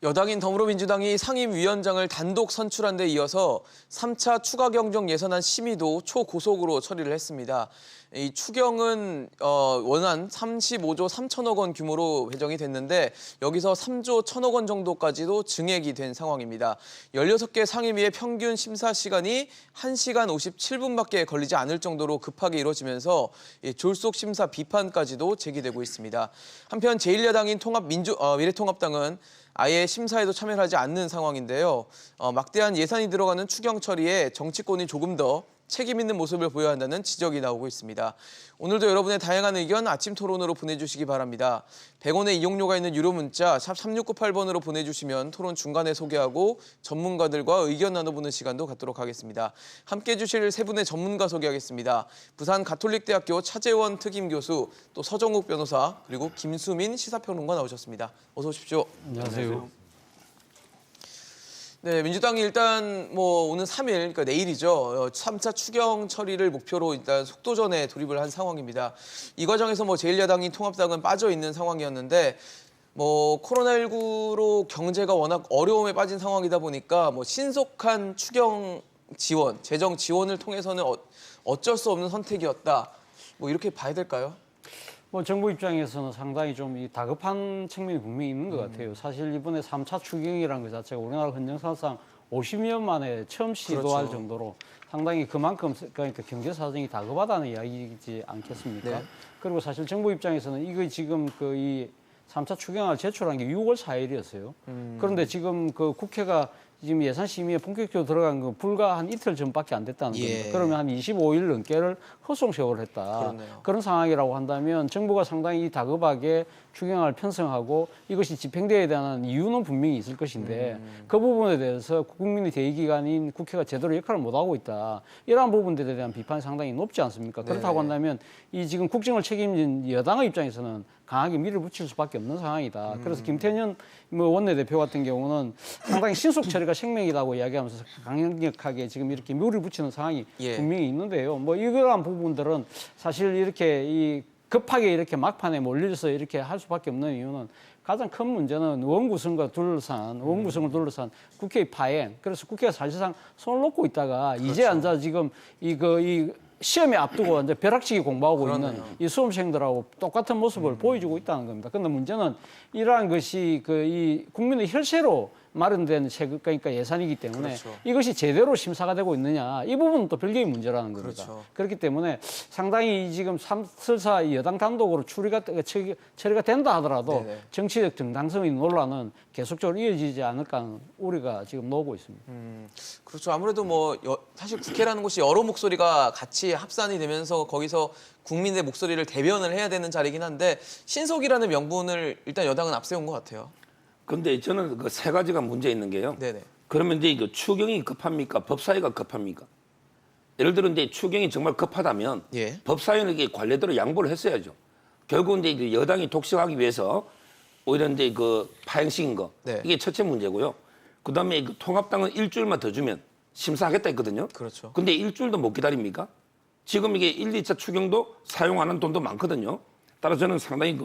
여당인 더불어민주당이 상임위원장을 단독 선출한 데 이어서 3차 추가 경정 예산안 심의도 초고속으로 처리를 했습니다. 이 추경은 원안 35조 3천억 원 규모로 배정이 됐는데 여기서 3조 1천억 원 정도까지도 증액이 된 상황입니다. 16개 상임위의 평균 심사 시간이 1시간 57분밖에 걸리지 않을 정도로 급하게 이루어지면서 졸속 심사 비판까지도 제기되고 있습니다. 한편 제1야당인 미래통합당은 아예 심사에도 참여를 하지 않는 상황인데요. 막대한 예산이 들어가는 추경 처리에 정치권이 조금 더 책임 있는 모습을 보여야 한다는 지적이 나오고 있습니다. 오늘도 여러분의 다양한 의견 아침 토론으로 보내주시기 바랍니다. 100원의 이용료가 있는 유료 문자 샵 3698번으로 보내주시면 토론 중간에 소개하고 전문가들과 의견 나눠보는 시간도 갖도록 하겠습니다. 함께해 주실 세 분의 전문가 소개하겠습니다. 부산 가톨릭대학교 차재원 특임교수, 또 서정욱 변호사, 그리고 김수민 시사평론가 나오셨습니다. 어서 오십시오. 안녕하세요. 네, 민주당이 일단 오는 3일, 그러니까 내일이죠. 3차 추경 처리를 목표로 일단 속도전에 돌입을 한 상황입니다. 이 과정에서 제1야당인 통합당은 빠져 있는 상황이었는데 코로나19로 경제가 워낙 어려움에 빠진 상황이다 보니까 신속한 추경 지원, 재정 지원을 통해서는 어쩔 수 없는 선택이었다. 이렇게 봐야 될까요? 정부 입장에서는 상당히 좀 다급한 측면이 분명히 있는 것 같아요. 사실 이번에 3차 추경이라는 것 자체가 우리나라 헌정사상 50년 만에 처음 시도할 그렇죠. 정도로 상당히 그만큼 그러니까 경제 사정이 다급하다는 이야기이지 않겠습니까? 네. 그리고 사실 정부 입장에서는 이거 지금 이 3차 추경안을 제출한 게 6월 4일이었어요. 그런데 지금 국회가 지금 예산 심의에 본격적으로 들어간 거 불과 한 이틀 전밖에 안 됐다는 겁니다. 그러면 한 25일 넘게를 허송 세월을 했다. 그렇네요. 그런 상황이라고 한다면 정부가 상당히 다급하게 추경안을 편성하고 이것이 집행돼야 되는 이유는 분명히 있을 것인데 그 부분에 대해서 국민의 대의기관인 국회가 제대로 역할을 못하고 있다. 이러한 부분들에 대한 비판이 상당히 높지 않습니까? 그렇다고 한다면 이 지금 국정을 책임진 여당의 입장에서는 강하게 밀어붙일 수밖에 없는 상황이다. 그래서 김태년 원내대표 같은 경우는 상당히 신속 처리가 생명이라고 이야기하면서 강력하게 지금 이렇게 밀어붙이는 상황이 분명히 있는데요. 이러한 부분들은 사실 이렇게 급하게 이렇게 막판에 몰려서 이렇게 할 수밖에 없는 이유는 가장 큰 문제는 원구성을 둘러싼 국회의 파행. 그래서 국회가 사실상 손을 놓고 있다가 그렇죠. 이제 앉아 지금 시험에 앞두고 이제 벼락치기 공부하고 그러네요. 있는 이 수험생들하고 똑같은 모습을 보여주고 있다는 겁니다. 그런데 문제는 이러한 것이 이 국민의 혈세로 마련된 세금, 그러니까 예산이기 때문에 그렇죠. 이것이 제대로 심사가 되고 있느냐 이 부분은 또 별개의 문제라는 겁니다. 그렇죠. 그렇기 때문에 상당히 지금 설사 여당 단독으로 처리가 된다 하더라도 네네. 정치적 정당성의 논란은 계속적으로 이어지지 않을까 하는 우려가 지금 나오고 있습니다. 그렇죠. 아무래도 사실 국회라는 곳이 여러 목소리가 같이 합산이 되면서 거기서 국민의 목소리를 대변을 해야 되는 자리긴 한데 신속이라는 명분을 일단 여당은 앞세운 것 같아요. 근데 저는 그 세 가지가 문제 있는 게요. 네네. 그러면 이제 이거 추경이 급합니까? 법사위가 급합니까? 예를 들어 이제 추경이 정말 급하다면 법사위는 관례대로 양보를 했어야죠. 결국 이제 여당이 독식하기 위해서 오히려 이제 파행시킨 거 이게 첫째 문제고요. 그다음에 통합당은 일주일만 더 주면 심사하겠다 했거든요. 그렇죠. 근데 일주일도 못 기다립니까? 지금 이게 1, 2차 추경도 사용 안 한 돈도 많거든요. 따라서 저는 상당히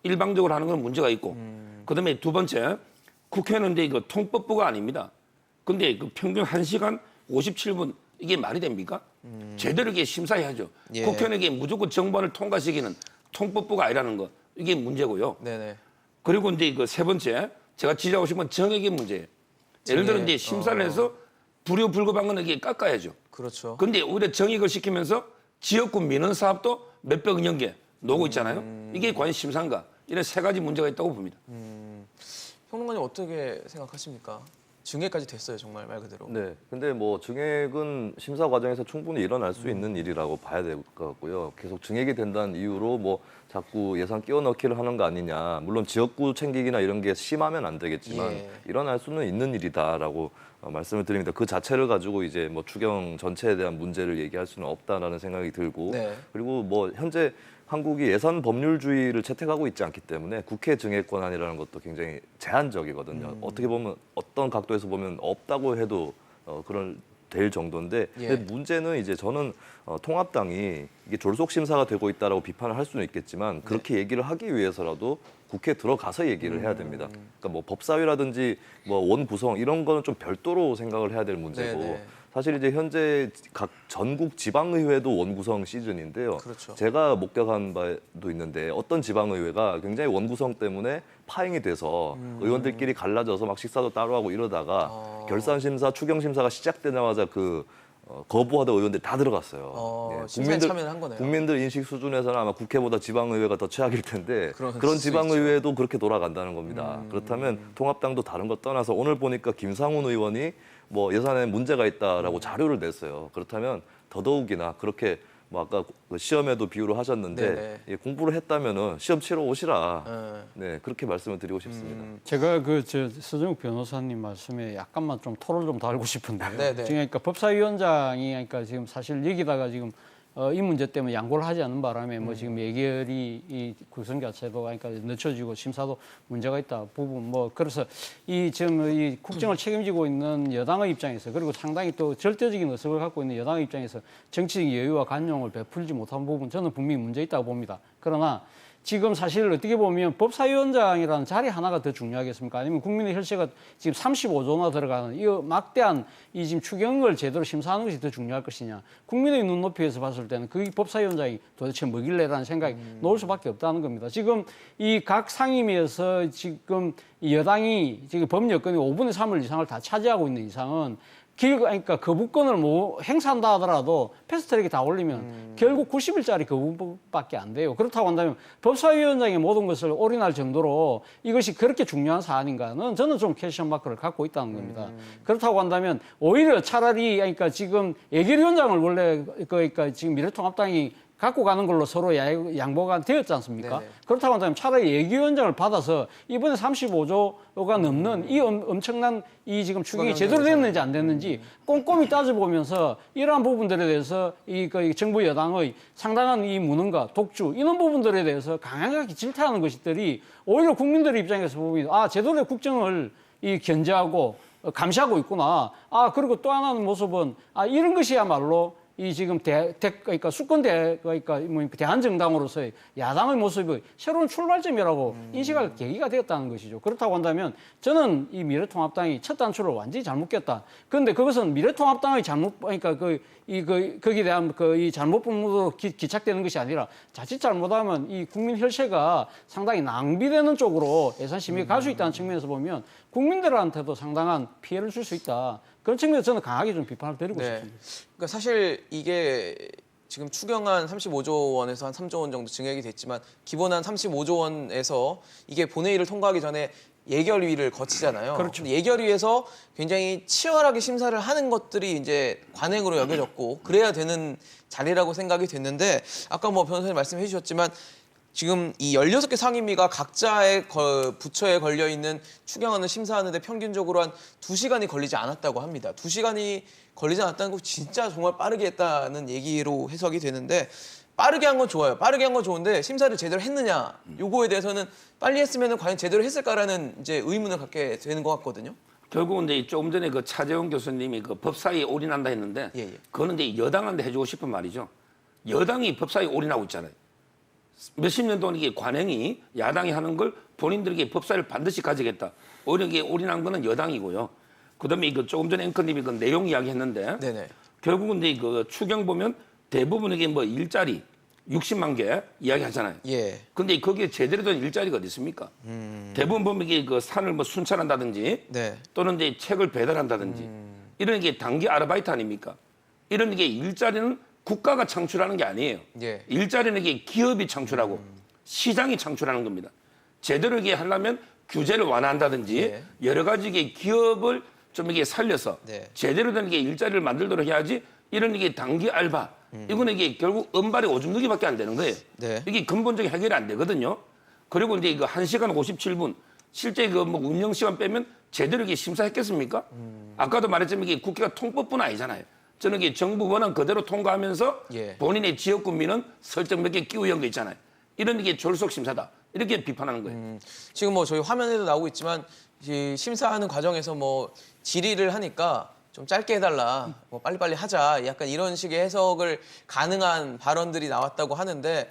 일방적으로 하는 건 문제가 있고. 그다음에 두 번째, 국회는 이제 통법부가 아닙니다. 근데 평균 1시간 57분 이게 말이 됩니까? 제대로 이게 심사해야죠. 국회는 이게 무조건 정부안을 통과시키는 통법부가 아니라는 거 이게 문제고요. 네네. 그리고 이제 세 번째, 제가 지적하고 싶은 건 정액의 문제예요. 예를 들어 이제 심사를 해서 불효불급한 건 이게 깎아야죠. 그렇죠. 근데 오히려 정액을 시키면서 지역구 민원 사업도 몇백억 연계 놓고 있잖아요. 이게 과연 심사인가? 이런 세 가지 문제가 있다고 봅니다. 평론가님 어떻게 생각하십니까? 증액까지 됐어요, 정말 말 그대로. 네, 근데 증액은 심사 과정에서 충분히 일어날 수 있는 일이라고 봐야 될 것 같고요. 계속 증액이 된다는 이유로 자꾸 예산 끼워 넣기를 하는 거 아니냐. 물론 지역구 챙기기나 이런 게 심하면 안 되겠지만 일어날 수는 있는 일이다라고 말씀을 드립니다. 그 자체를 가지고 이제 추경 전체에 대한 문제를 얘기할 수는 없다라는 생각이 들고 그리고 현재 한국이 예산 법률주의를 채택하고 있지 않기 때문에 국회 증액 권한이라는 것도 굉장히 제한적이거든요. 어떻게 보면 어떤 각도에서 보면 없다고 해도 그런 될 정도인데 예. 근데 문제는 이제 저는 통합당이 이게 졸속 심사가 되고 있다라고 비판을 할 수는 있겠지만 그렇게 얘기를 하기 위해서라도 국회에 들어가서 얘기를 해야 됩니다. 그러니까 뭐 법사위라든지 뭐 원 구성 이런 거는 좀 별도로 생각을 해야 될 문제고 네네. 사실 이제 현재 각 전국 지방의회도 원구성 시즌인데요. 그렇죠. 제가 목격한 바도 있는데 어떤 지방의회가 굉장히 원구성 때문에 파행이 돼서 의원들끼리 갈라져서 막 식사도 따로 하고 이러다가 결산심사, 추경심사가 시작되자마자 거부하던 의원들이 다 들어갔어요. 심사에 참여를 한 거네요. 국민들 인식 수준에서는 아마 국회보다 지방의회가 더 최악일 텐데 그럴 그런 수 지방의회도 그렇게 돌아간다는 겁니다. 그렇다면 통합당도 다른 거 떠나서 오늘 보니까 김상훈 의원이 뭐 예산에 문제가 있다라고 자료를 냈어요. 그렇다면 더더욱이나 그렇게 뭐 아까 그 시험에도 비유를 하셨는데 네네. 예, 공부를 했다면은 시험 치러 오시라. 네 그렇게 말씀을 드리고 싶습니다. 제가 서정욱 변호사님 말씀에 약간만 좀 토를 좀 달고 싶은데요. 네네. 지금 그러니까 법사위원장이 그러니까 지금 사실 여기다가 지금 이 문제 때문에 양보를 하지 않는 바람에 뭐 지금 예결이 이 구성 자체도 그러니까 늦춰지고 심사도 문제가 있다 부분 뭐 그래서 지금 이 국정을 책임지고 있는 여당의 입장에서 그리고 상당히 또 절대적인 의석을 갖고 있는 여당의 입장에서 정치적 여유와 관용을 베풀지 못한 부분 저는 분명히 문제 있다고 봅니다. 그러나 지금 사실 어떻게 보면 법사위원장이라는 자리 하나가 더 중요하겠습니까? 아니면 국민의 혈세가 지금 35조나 들어가는 이 막대한 이 지금 추경을 제대로 심사하는 것이 더 중요할 것이냐? 국민의 눈높이에서 봤을 때는 그 법사위원장이 도대체 뭐길래라는 생각이 나올 수밖에 없다는 겁니다. 지금 이 각 상임위에서 지금 이 여당이 지금 법여건이 5분의 3을 이상을 다 차지하고 있는 이상은 그러니까 거부권을 뭐 행사한다 하더라도 패스트트랙에 다 올리면 결국 90일짜리 거부밖에 안 돼요. 그렇다고 한다면 법사위원장의 모든 것을 올인할 정도로 이것이 그렇게 중요한 사안인가는 저는 좀 퀘스천 마크를 갖고 있다는 겁니다. 그렇다고 한다면 오히려 차라리 그러니까 지금 예결위원장을 원래 그러니까 지금 미래통합당이 갖고 가는 걸로 서로 양보가 되었지 않습니까? 네네. 그렇다고 한다면 차라리 예결위원장을 받아서 이번에 35조가 넘는 이 엄청난 이 지금 추경이 제대로 됐는지 안 됐는지 꼼꼼히 따져보면서 이러한 부분들에 대해서 그 정부 여당의 상당한 이 무능과 독주 이런 부분들에 대해서 강하게 질타하는 것들이 오히려 국민들의 입장에서 보면 제대로 국정을 견제하고 감시하고 있구나. 그리고 또 하나는 모습은 이런 것이야말로 이 지금 그러니까 그러니까 뭐 대한정당으로서의 야당의 모습이 새로운 출발점이라고 인식할 계기가 되었다는 것이죠. 그렇다고 한다면 저는 이 미래통합당이 첫 단추를 완전히 잘못 꼈다. 그런데 그것은 미래통합당의 잘못, 그러니까 거기에 대한 이 잘못 부분으로 기착되는 것이 아니라 자칫 잘못하면 이 국민 혈세가 상당히 낭비되는 쪽으로 예산 심의가 갈 수 있다는 측면에서 보면 국민들한테도 상당한 피해를 줄 수 있다. 그런 측면에서 저는 강하게 좀 비판을 드리고 싶습니다. 그러니까 사실 이게 지금 추경안 35조 원에서 한 3조 원 정도 증액이 됐지만 기본안 35조 원에서 이게 본회의를 통과하기 전에 예결위를 거치잖아요. 그렇죠. 예결위에서 굉장히 치열하게 심사를 하는 것들이 이제 관행으로 여겨졌고 그래야 되는 자리라고 생각이 됐는데 아까 뭐 변호사님 말씀해 주셨지만 지금 이 16개 상임위가 각자의 부처에 걸려있는 추경안을 심사하는데 평균적으로 한 2시간이 걸리지 않았다고 합니다. 2시간이 걸리지 않았다는 거 진짜 정말 빠르게 했다는 얘기로 해석이 되는데 빠르게 한 건 좋아요. 빠르게 한 건 좋은데 심사를 제대로 했느냐 요거에 대해서는 빨리 했으면 과연 제대로 했을까라는 이제 의문을 갖게 되는 것 같거든요. 결국은 이제 조금 전에 그 차재원 교수님이 그 법사위에 올인한다 했는데 그거는 이제 여당한테 해주고 싶은 말이죠. 여당이 법사위에 올인하고 있잖아요. 몇십 년 동안 이게 관행이 야당이 하는 걸 본인들에게 법사위를 반드시 가지겠다. 오히려 이게 올인한 거는 여당이고요. 그다음에 이거 조금 전에 앵커님이 그 내용 이야기했는데 네네. 결국은 이제 그 추경 보면 대부분 이게 뭐 일자리 60만 개 이야기하잖아요. 예. 근데 거기에 제대로 된 일자리가 어디 있습니까? 대부분 보면 이게 그 산을 뭐 순찰한다든지 네. 또는 이제 책을 배달한다든지 이런 게 단기 아르바이트 아닙니까? 이런 게 일자리는 국가가 창출하는 게 아니에요. 예. 일자리는 이게 기업이 창출하고 시장이 창출하는 겁니다. 제대로 이게 하려면 규제를 완화한다든지 예. 여러 가지 이게 기업을 좀 이게 살려서 네. 제대로 된 게 일자리를 만들도록 해야지 이런 이게 단기 알바 이거는 이게 결국 은발에 오줌 누기밖에 안 되는 거예요. 네. 이게 근본적인 해결이 안 되거든요. 그리고 이제 이거 1시간 57분 실제 그 뭐 운영 시간 빼면 제대로 이게 심사했겠습니까? 아까도 말했지만 이게 국회가 통법뿐 아니잖아요. 저는 이게 정부 원안 그대로 통과하면서 예. 본인의 지역군민은 설정 몇 개 끼우는 거 있잖아요. 이런 게 졸속 심사다. 이렇게 비판하는 거예요. 지금 뭐 저희 화면에도 나오고 있지만 이 심사하는 과정에서 뭐 질의를 하니까 좀 짧게 해달라, 뭐 빨리빨리 하자, 약간 이런 식의 해석을 가능한 발언들이 나왔다고 하는데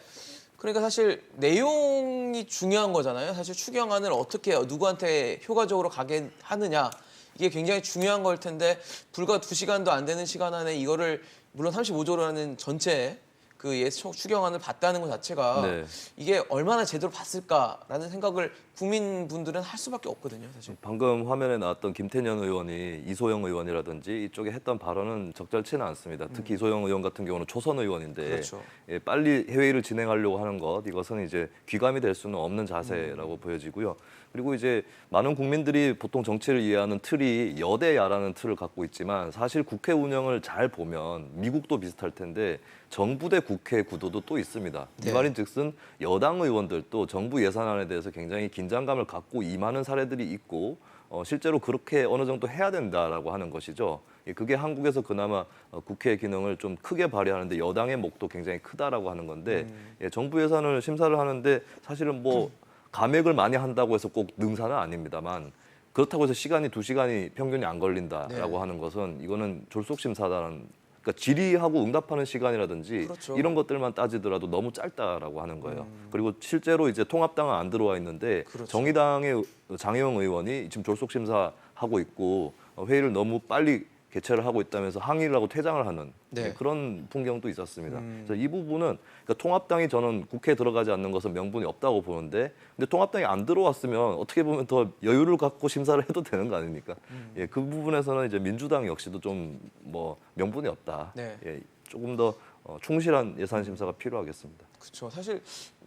그러니까 사실 내용이 중요한 거잖아요. 사실 추경안을 어떻게 누구한테 효과적으로 가게 하느냐 이게 굉장히 중요한 걸 텐데 불과 2시간도 안 되는 시간 안에 이거를 물론 35조라는 전체 그 추경안을 봤다는 것 자체가 네. 이게 얼마나 제대로 봤을까라는 생각을 국민분들은 할 수밖에 없거든요, 사실. 방금 화면에 나왔던 김태년 의원이 이소영 의원이라든지 이쪽에 했던 발언은 적절치는 않습니다. 특히 이소영 의원 같은 경우는 초선 의원인데 그렇죠. 예, 빨리 회의를 진행하려고 하는 것 이것은 이제 귀감이 될 수는 없는 자세라고 보여지고요. 그리고 이제 많은 국민들이 보통 정치를 이해하는 틀이 여대야라는 틀을 갖고 있지만 사실 국회 운영을 잘 보면 미국도 비슷할 텐데 정부 대 국회 구도도 또 있습니다. 네. 이 말인즉슨 여당 의원들도 정부 예산안에 대해서 굉장히 긴장감을 갖고 임하는 사례들이 있고 실제로 그렇게 어느 정도 해야 된다라고 하는 것이죠. 예, 그게 한국에서 그나마 국회의 기능을 좀 크게 발휘하는데 여당의 몫도 굉장히 크다라고 하는 건데 예, 정부 예산을 심사를 하는데 사실은 뭐 감액을 많이 한다고 해서 꼭 능사는 아닙니다만 그렇다고 해서 시간이 2시간이 평균이 안 걸린다라고 네. 하는 것은 이거는 졸속심사다라는 그러니까 질의하고 응답하는 시간이라든지 그렇죠. 이런 것들만 따지더라도 너무 짧다라고 하는 거예요. 그리고 실제로 이제 통합당은 안 들어와 있는데 그렇죠. 정의당의 장혜영 의원이 지금 졸속심사하고 있고 회의를 너무 빨리 개최를 하고 있다면서 항의를 하고 퇴장을 하는 네. 예, 그런 풍경도 있었습니다. 그래서 이 부분은 그러니까 통합당이 저는 국회에 들어가지 않는 것은 명분이 없다고 보는데 근데 통합당이 안 들어왔으면 어떻게 보면 더 여유를 갖고 심사를 해도 되는 거 아닙니까? 예, 그 부분에서는 이제 민주당 역시도 좀 뭐 명분이 없다. 네. 예, 조금 더 충실한 예산 심사가 필요하겠습니다. 그렇죠. 사실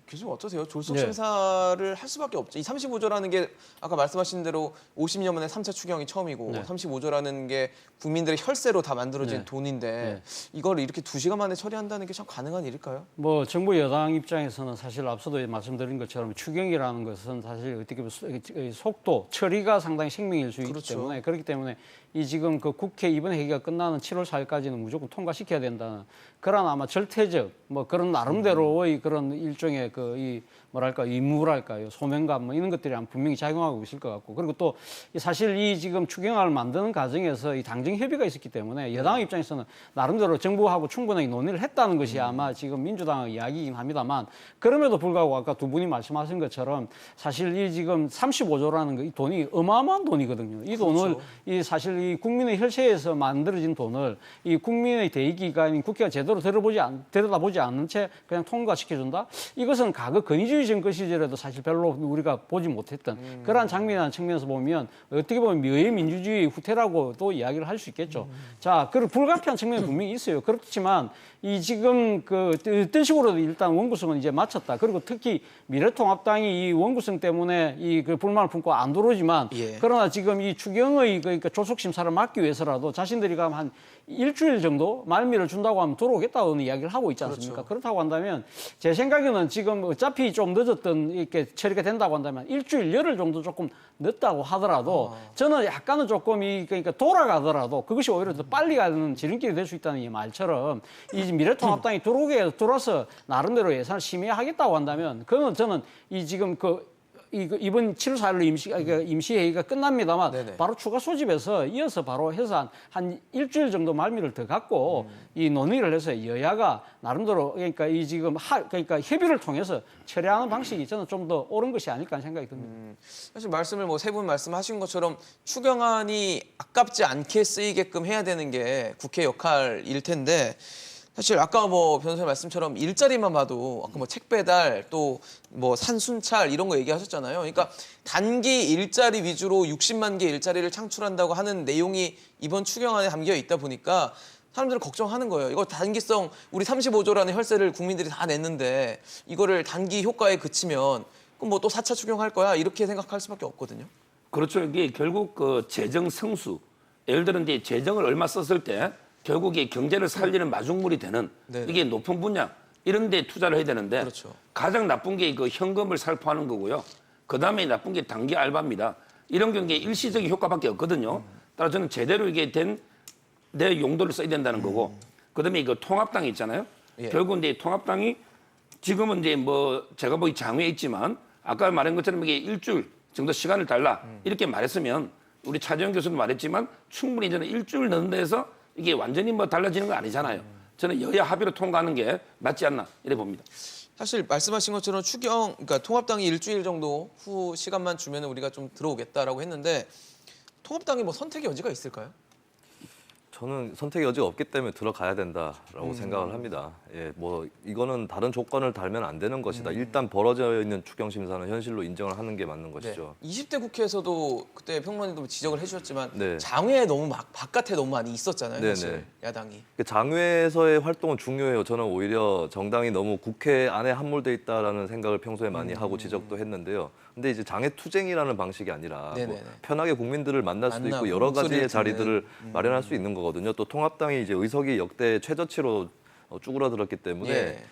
교수님 어떠세요? 졸속 네. 심사를 할 수밖에 없죠. 이 35조라는 게 아까 말씀하신 대로 50년 만에 3차 추경이 처음이고 네. 35조라는 게 국민들의 혈세로 다 만들어진 네. 돈인데 네. 이걸 이렇게 2시간 만에 처리한다는 게 참 가능한 일일까요? 뭐 정부 여당 입장에서는 사실 앞서도 말씀드린 것처럼 추경이라는 것은 사실 어떻게 보면 속도, 처리가 상당히 생명일 수 있기 그렇죠. 때문에 그렇기 때문에 이 지금 그 국회 이번 회기가 끝나는 7월 4일까지는 무조건 통과시켜야 된다는 그런 아마 절대적 뭐 그런 나름대로의 그런 일종의 그 이 뭐랄까 의무랄까요 소명감 뭐 이런 것들이 분명히 작용하고 있을 것 같고 그리고 또 사실 이 지금 추경안을 만드는 과정에서 이 당정 협의가 있었기 때문에 여당 입장에서는 나름대로 정부하고 충분하게 논의를 했다는 것이 아마 지금 민주당의 이야기이긴 합니다만 그럼에도 불구하고 아까 두 분이 말씀하신 것처럼 사실 이 지금 35조라는 이 돈이 어마어마한 돈이거든요. 이 돈을 그렇죠. 이 사실 이 국민의 혈세에서 만들어진 돈을 이 국민의 대의기관인 국회가 제대로 들여다보지 않는 채 그냥 통과시켜준다. 이것은 과거 건의주의 정권 시절에도 사실 별로 우리가 보지 못했던 그러한 장면이라는 측면에서 보면 어떻게 보면 미의 민주주의 후퇴라고도 이야기를 할 수 있겠죠. 자, 그리고 불가피한 측면이 분명히 있어요. 그렇지만 이 지금 그 어떤 식으로든 일단 원구성은 이제 마쳤다. 그리고 특히 미래통합당이 이 원구성 때문에 이 그 불만을 품고 안 들어오지만 예. 그러나 지금 이 추경의 그러니까 조속 심사를 막기 위해서라도 자신들이 가면 한 일주일 정도 말미를 준다고 하면 들어오겠다는 이야기를 하고 있지 않습니까? 그렇죠. 그렇다고 한다면 제 생각에는 지금 어차피 좀 늦었던 이렇게 처리가 된다고 한다면 일주일 열흘 정도 조금 늦다고 하더라도 저는 약간은 조금 그러니까 돌아가더라도 그것이 오히려 더 빨리 가는 지름길이 될 수 있다는 이 말처럼 이 미래통합당이 들어와서 나름대로 예산을 심의하겠다고 한다면 그거는 저는 이 지금 이번 7월 4일로 임시회의가 끝납니다만 네네. 바로 추가 소집해서 이어서 바로 해서 한 일주일 정도 말미를 더 갖고 이 논의를 해서 여야가 나름대로 그러니까 이 지금 그러니까 협의를 통해서 처리하는 방식이 저는 좀 더 옳은 것이 아닐까 하는 생각이 듭니다. 사실 말씀을 뭐 세 분 말씀하신 것처럼 추경안이 아깝지 않게 쓰이게끔 해야 되는 게 국회 역할일 텐데 사실 아까 뭐 변호사님 말씀처럼 일자리만 봐도 아까 뭐 책 배달 또 뭐 산순찰 이런 거 얘기하셨잖아요. 그러니까 단기 일자리 위주로 60만 개 일자리를 창출한다고 하는 내용이 이번 추경안에 담겨 있다 보니까 사람들은 걱정하는 거예요. 이거 단기성 우리 35조라는 혈세를 국민들이 다 냈는데 이거를 단기 효과에 그치면 그럼 뭐 또 4차 추경할 거야 이렇게 생각할 수밖에 없거든요. 그렇죠. 이게 결국 그 재정 성수, 예를 들어 이제 재정을 얼마 썼을 때 결국 이 경제를 살리는 마중물이 되는 네네. 이게 높은 분야 이런 데 투자를 해야 되는데 그렇죠. 가장 나쁜 게 그 현금을 살포하는 거고요. 그다음에 나쁜 게 단기 알바입니다. 이런 경우에 일시적인 효과밖에 없거든요. 따라서 저는 제대로 이게 된 내 용도를 써야 된다는 거고 그다음에 이거 통합당이 있잖아요. 예. 결국 이제 통합당이 지금은 이제 뭐 제가 보기 장외에 있지만 아까 말한 것처럼 이게 일주일 정도 시간을 달라 이렇게 말했으면 우리 차재원 교수도 말했지만 충분히 저는 일주일 넣는 데서 이게 완전히 뭐 달라지는 거 아니잖아요. 저는 여야 합의로 통과하는 게 맞지 않나 이래 봅니다. 사실 말씀하신 것처럼 그러니까 통합당이 일주일 정도 후 시간만 주면 우리가 좀 들어오겠다라고 했는데 통합당이 뭐 선택의 여지가 있을까요? 저는 선택의 여지가 없기 때문에 들어가야 된다라고 생각을 합니다. 예, 뭐 이거는 다른 조건을 달면 안 되는 것이다. 일단 벌어져 있는 추경 심사는 현실로 인정을 하는 게 맞는 것이죠. 20대 국회에서도 그때 평론가님도 지적을 해주셨지만 네. 장외에 너무 바깥에 너무 많이 있었잖아요. 네네. 사실 야당이. 장외에서의 활동은 중요해요. 저는 오히려 정당이 너무 국회 안에 함몰돼 있다라는 생각을 평소에 많이 하고 지적도 했는데요. 근데 이제 장외 투쟁이라는 방식이 아니라 뭐 네네네. 편하게 국민들을 만날 수도 만나고 있고 여러 가지의 목소리를 자리들을 듣는. 마련할 수 있는 거거든요. 또 통합당이 이제 의석이 역대 최저치로 쭈그러들었기 때문에 예.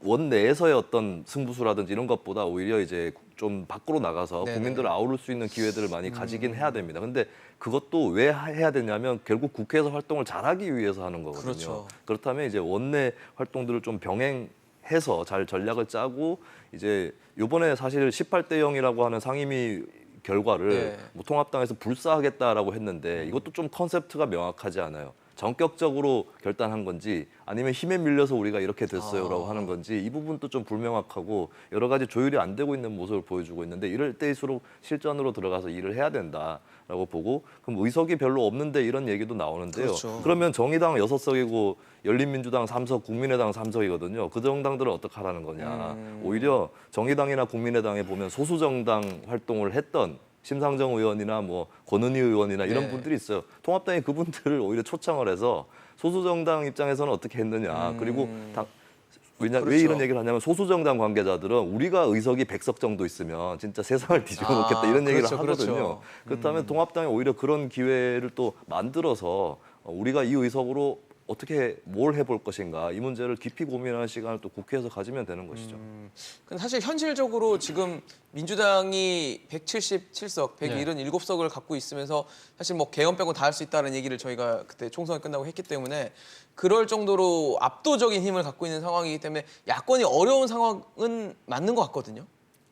원내에서의 어떤 승부수라든지 이런 것보다 오히려 이제 좀 밖으로 나가서 네네. 국민들을 아우를 수 있는 기회들을 많이 가지긴 해야 됩니다. 근데 그것도 왜 해야 되냐면 결국 국회에서 활동을 잘하기 위해서 하는 거거든요. 그렇죠. 그렇다면 이제 원내 활동들을 좀 병행해서 잘 전략을 짜고 이제 요번에 사실 18대 0이라고 하는 상임위 결과를 네. 뭐 통합당에서 불사하겠다라고 했는데 이것도 좀 컨셉트가 명확하지 않아요. 전격적으로 결단한 건지 아니면 힘에 밀려서 우리가 이렇게 됐어요라고 하는 건지 이 부분도 좀 불명확하고 여러 가지 조율이 안 되고 있는 모습을 보여주고 있는데 이럴 때일수록 실전으로 들어가서 일을 해야 된다라고 보고 그럼 의석이 별로 없는데 이런 얘기도 나오는데요. 그렇죠. 그러면 정의당 6석이고 열린민주당 3석, 국민의당 3석이거든요. 그 정당들은 어떻게 하라는 거냐. 오히려 정의당이나 국민의당에 보면 소수정당 활동을 했던 심상정 의원이나 뭐 권은희 의원이나 이런 네. 분들이 있어요. 통합당이 그분들을 오히려 초청을 해서 소수정당 입장에서는 어떻게 했느냐. 그리고 왜 그렇죠. 이런 얘기를 하냐면 소수정당 관계자들은 우리가 의석이 100석 정도 있으면 진짜 세상을 뒤집어 놓겠다 이런 얘기를 그렇죠, 하거든요. 그렇죠. 그렇다면 통합당이 오히려 그런 기회를 또 만들어서 우리가 이 의석으로 어떻게 뭘 해볼 것인가 이 문제를 깊이 고민하는 시간을 또 국회에서 가지면 되는 것이죠. 근데 사실 현실적으로 지금 민주당이 177석, 177석을 갖고 있으면서 사실 뭐 개헌 빼고 다 할 수 있다는 얘기를 저희가 그때 총선이 끝나고 했기 때문에 그럴 정도로 압도적인 힘을 갖고 있는 상황이기 때문에 야권이 어려운 상황은 맞는 것 같거든요.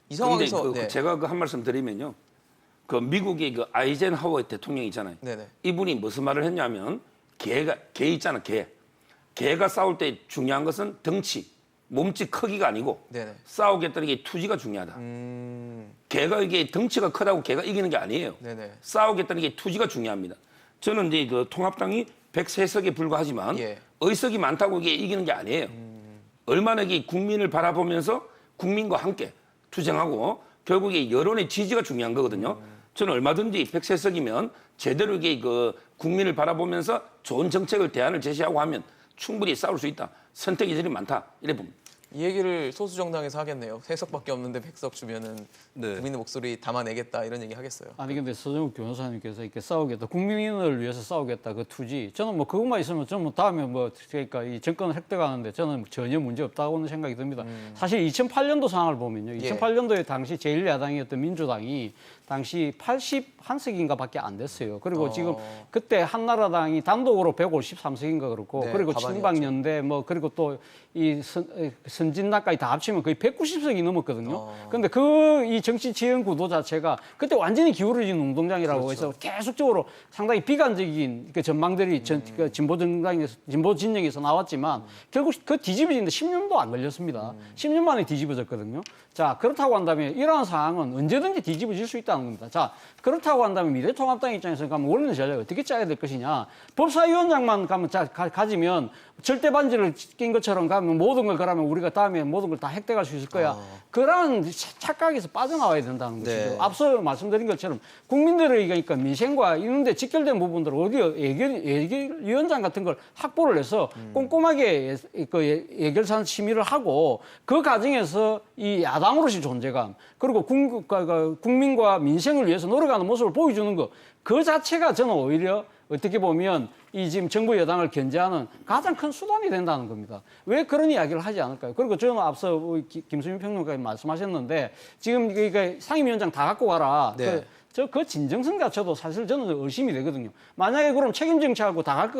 이 상황에서 그런데 제가 그 한 말씀 드리면요. 그 미국의 그 아이젠하워 대통령 있잖아요. 네네. 이분이 무슨 말을 했냐면 개 있잖아, 개. 개가 싸울 때 중요한 것은 덩치, 몸집 크기가 아니고 네네. 싸우겠다는 게 투지가 중요하다. 개가 이게 덩치가 크다고 개가 이기는 게 아니에요. 네네. 싸우겠다는 게 투지가 중요합니다. 저는 이제 그 통합당이 103석에 불과하지만 예. 의석이 많다고 이게 이기는 게 아니에요. 얼마나 이게 국민을 바라보면서 국민과 함께 투쟁하고 결국에 여론의 지지가 중요한 거거든요. 저는 얼마든지 103석이면 제대로 이게 그 국민을 바라보면서 좋은 정책을 대안을 제시하고 하면 충분히 싸울 수 있다. 선택의 질이 많다. 이래 봅니다. 이 얘기를 소수 정당에서 하겠네요. 3석밖에 없는데 100석 주면은 네. 국민의 목소리 담아내겠다 이런 얘기 하겠어요. 아니 근데 서정욱 변호사님께서 이렇게 싸우겠다, 국민을 위해서 싸우겠다 그 투지, 저는 뭐 그것만 있으면 저는 뭐 다음에 뭐 그러니까 이 정권을 획득하는데 저는 전혀 문제 없다고는 생각이 듭니다. 사실 2008년도 상황을 보면요, 2008년도에 당시 제1야당이었던 민주당이 당시 81석인가밖에 안 됐어요. 그리고 지금 그때 한나라당이 단독으로 153석인가 그렇고 네, 그리고 다반이었죠. 친박연대 뭐 그리고 또 이 선진당까지 다 합치면 거의 190석이 넘었거든요. 그런데 그 이 정치 지형 구도 자체가 그때 완전히 기울어진 운동장이라고 해서 계속적으로 상당히 비관적인 그 전망들이 그 진보 정당에서 진보 진영에서 나왔지만 결국 그 뒤집어지는데 10년도 안 걸렸습니다. 10년 만에 뒤집어졌거든요. 자, 그렇다고 한다면 이러한 상황은 언제든지 뒤집어질 수 있다는 겁니다. 자, 그렇다고 한다면 미래통합당 입장에서 가면 원래는 전략을 어떻게 짜야 될 것이냐. 법사위원장만 가지면 절대 반지를 낀 것처럼 가면 모든 걸 그러면 우리가 다음에 모든 걸 다 획득할 수 있을 거야. 그런 착각에서 빠져나와야 된다는 것이죠. 네. 앞서 말씀드린 것처럼 국민들의 그러니까 민생과 이런 데 직결된 부분들을 어디 예결위원장 같은 걸 확보를 해서 꼼꼼하게 예결산 심의를 하고 그 과정에서 이 야당으로서의 존재감 그리고 국민과 민생을 위해서 노력하는 모습을 보여주는 것 그 자체가 저는 오히려 어떻게 보면 이 지금 정부 여당을 견제하는 가장 큰 수단이 된다는 겁니다. 왜 그런 이야기를 하지 않을까요? 그리고 저는 앞서 우리 김수민 평론가님 말씀하셨는데 지금 상임위원장 다 갖고 가라. 네. 그 진정성 자체도 사실 저는 의심이 되거든요. 만약에 그럼 책임 정치하고 다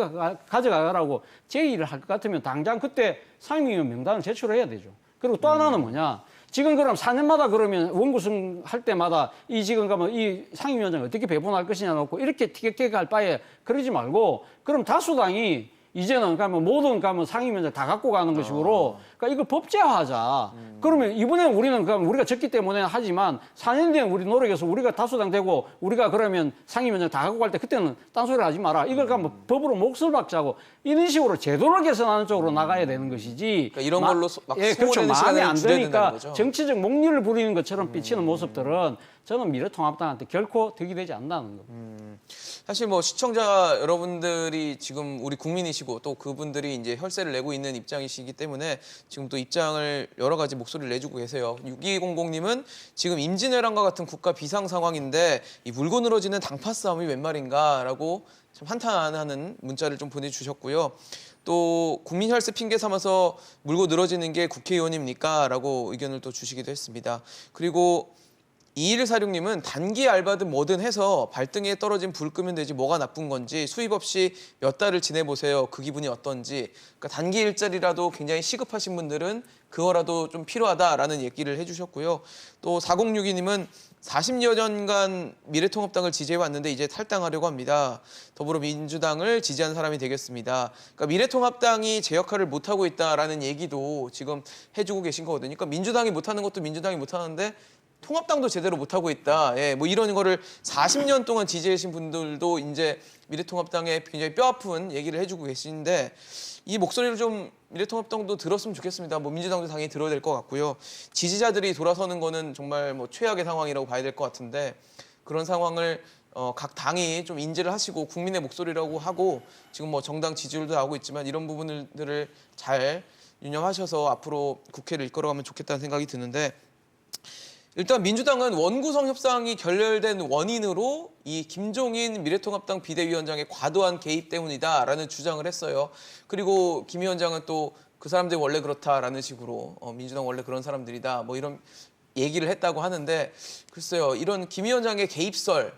가져가라고 제의를 할 것 같으면 당장 그때 상임위원 명단을 제출해야 되죠. 그리고 또 하나는 뭐냐. 지금 그럼 4년마다 그러면 원구성 할 때마다 이 지금 가면 이 상임위원장 어떻게 배분할 것이냐 놓고 이렇게 티격태격할 바에 그러지 말고 그럼 다수당이 이제는 가면 모든 가면 상임위원장 다 갖고 가는 것이고 그러니까 이걸 법제화하자. 그러면 이번에 우리는 그럼 우리가 졌기 때문에 하지만 4년 뒤에 우리 노력해서 우리가 다수당 되고 우리가 그러면 상임위원장 다 갖고 갈 때 그때는 딴소리 하지 마라. 이걸 가면 법으로 몫을 박자고 이런 식으로 제도를 개선하는 쪽으로 나가야 되는 것이지. 그러니까 이런 걸로 막 예, 그렇죠. 소모되는 마음에 시간을 안 줄여야 드니까 된다는 거죠. 정치적 목리를 부리는 것처럼 비치는 모습들은 저는 미래통합당한테 결코 득이 되지 않는다는 거. 사실 뭐 시청자 여러분들이 지금 우리 국민이시고 또 그분들이 이제 혈세를 내고 있는 입장이시기 때문에 지금 또 입장을 여러 가지 목소리를 내주고 계세요. 6200님은 지금 임진왜란과 같은 국가 비상 상황인데 이 물고 늘어지는 당파 싸움이 웬 말인가라고 참 한탄하는 문자를 좀 보내주셨고요. 또 국민 혈세 핑계 삼아서 물고 늘어지는 게 국회의원입니까? 라고 의견을 또 주시기도 했습니다. 그리고 2146님은 단기 알바든 뭐든 해서 발등에 떨어진 불 끄면 되지 뭐가 나쁜 건지 수입 없이 몇 달을 지내보세요. 그 기분이 어떤지. 그러니까 단기 일자리라도 굉장히 시급하신 분들은 그거라도 좀 필요하다라는 얘기를 해주셨고요. 또 4062님은 40여 년간 미래통합당을 지지해왔는데 이제 탈당하려고 합니다. 더불어민주당을 지지한 사람이 되겠습니다. 그러니까 미래통합당이 제 역할을 못하고 있다라는 얘기도 지금 해주고 계신 거거든요. 그러니까 민주당이 못하는 것도 민주당이 못하는데 통합당도 제대로 못하고 있다. 예, 뭐 이런 거를 40년 동안 지지하신 분들도 이제 미래통합당에 굉장히 뼈아픈 얘기를 해주고 계시는데 이 목소리를 좀 미래통합당도 들었으면 좋겠습니다. 뭐 민주당도 당연히 들어야 될 것 같고요. 지지자들이 돌아서는 거는 정말 뭐 최악의 상황이라고 봐야 될 것 같은데 그런 상황을 각 당이 좀 인지를 하시고 국민의 목소리라고 하고 지금 뭐 정당 지지율도 나오고 있지만 이런 부분들을 잘 유념하셔서 앞으로 국회를 이끌어가면 좋겠다는 생각이 드는데 일단 민주당은 원구성 협상이 결렬된 원인으로 이 김종인 미래통합당 비대위원장의 과도한 개입 때문이다라는 주장을 했어요. 그리고 김 위원장은 또 그 사람들이 원래 그렇다라는 식으로 민주당 원래 그런 사람들이다 뭐 이런 얘기를 했다고 하는데 글쎄요. 이런 김 위원장의 개입설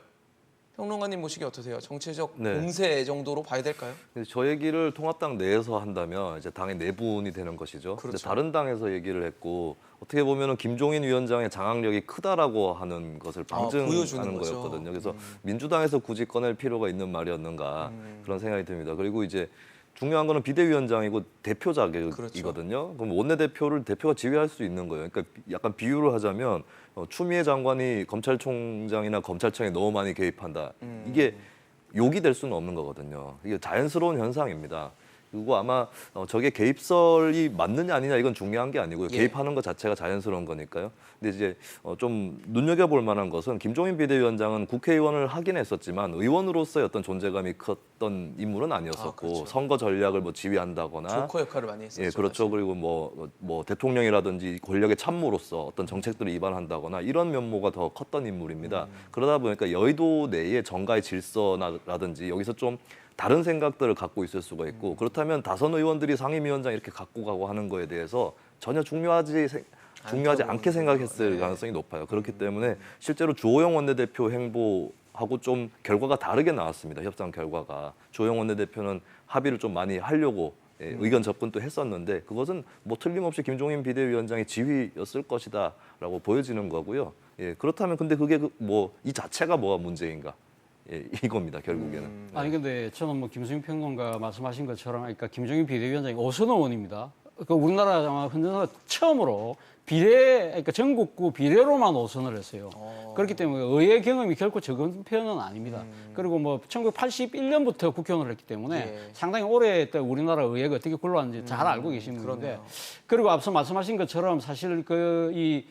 평론가님 보시기 어떠세요? 정치적 네. 공세 정도로 봐야 될까요? 저 얘기를 통합당 내에서 한다면 이제 당의 내분이 되는 것이죠. 그렇죠. 근데 다른 당에서 얘기를 했고 어떻게 보면은 김종인 위원장의 장악력이 크다라고 하는 것을 보여주는 방증하는 거죠. 거였거든요. 그래서 민주당에서 굳이 꺼낼 필요가 있는 말이었는가 그런 생각이 듭니다. 그리고 이제 중요한 거는 비대위원장이고 대표 자격이거든요. 그렇죠. 그럼 원내대표를 대표가 지휘할 수 있는 거예요. 그러니까 약간 비유를 하자면 추미애 장관이 검찰총장이나 검찰청에 너무 많이 개입한다. 이게 욕이 될 수는 없는 거거든요. 이게 자연스러운 현상입니다. 그리고 아마 저게 개입설이 맞느냐 아니냐 이건 중요한 게 아니고요. 예. 개입하는 것 자체가 자연스러운 거니까요. 근데 이제 좀 눈여겨볼 만한 것은 김종인 비대위원장은 국회의원을 하긴 했었지만 의원으로서의 어떤 존재감이 컸던 인물은 아니었었고 그렇죠. 선거 전략을 뭐 지휘한다거나 조커 역할을 많이 했었죠. 예, 그렇죠. 사실. 그리고 뭐 대통령이라든지 권력의 참모로서 어떤 정책들을 입안한다거나 이런 면모가 더 컸던 인물입니다. 그러다 보니까 여의도 내의 정가의 질서라든지 여기서 좀 다른 생각들을 갖고 있을 수가 있고 그렇다면 다선 의원들이 상임위원장 이렇게 갖고 가고 하는 거에 대해서 전혀 중요하지 않게 생각했을 네. 가능성이 높아요. 그렇기 때문에 실제로 주호영 원내대표 행보하고 좀 결과가 다르게 나왔습니다. 협상 결과가. 주호영 원내대표는 합의를 좀 많이 하려고 의견 접근도 했었는데 그것은 뭐 틀림없이 김종인 비대위원장의 지휘였을 것이다라고 보여지는 거고요. 예, 그렇다면 근데 그게 뭐 이 자체가 뭐가 문제인가? 예, 이겁니다 결국에는. 아니 근데 저는 뭐 김수민 평론가 말씀하신 것처럼 그러니까 김종인 비대위원장이 오선 의원입니다. 그 우리나라 아마 흔들어서 처음으로 비례 그러니까 전국구 비례로만 오선을 했어요. 그렇기 때문에 의회 경험이 결코 적은 편은 아닙니다. 그리고 뭐 1981년부터 국회의원을 했기 때문에 예. 상당히 오래 우리나라 의회가 어떻게 굴러왔는지 잘 알고 계신 분인데 그러네요. 그리고 앞서 말씀하신 것처럼 사실 이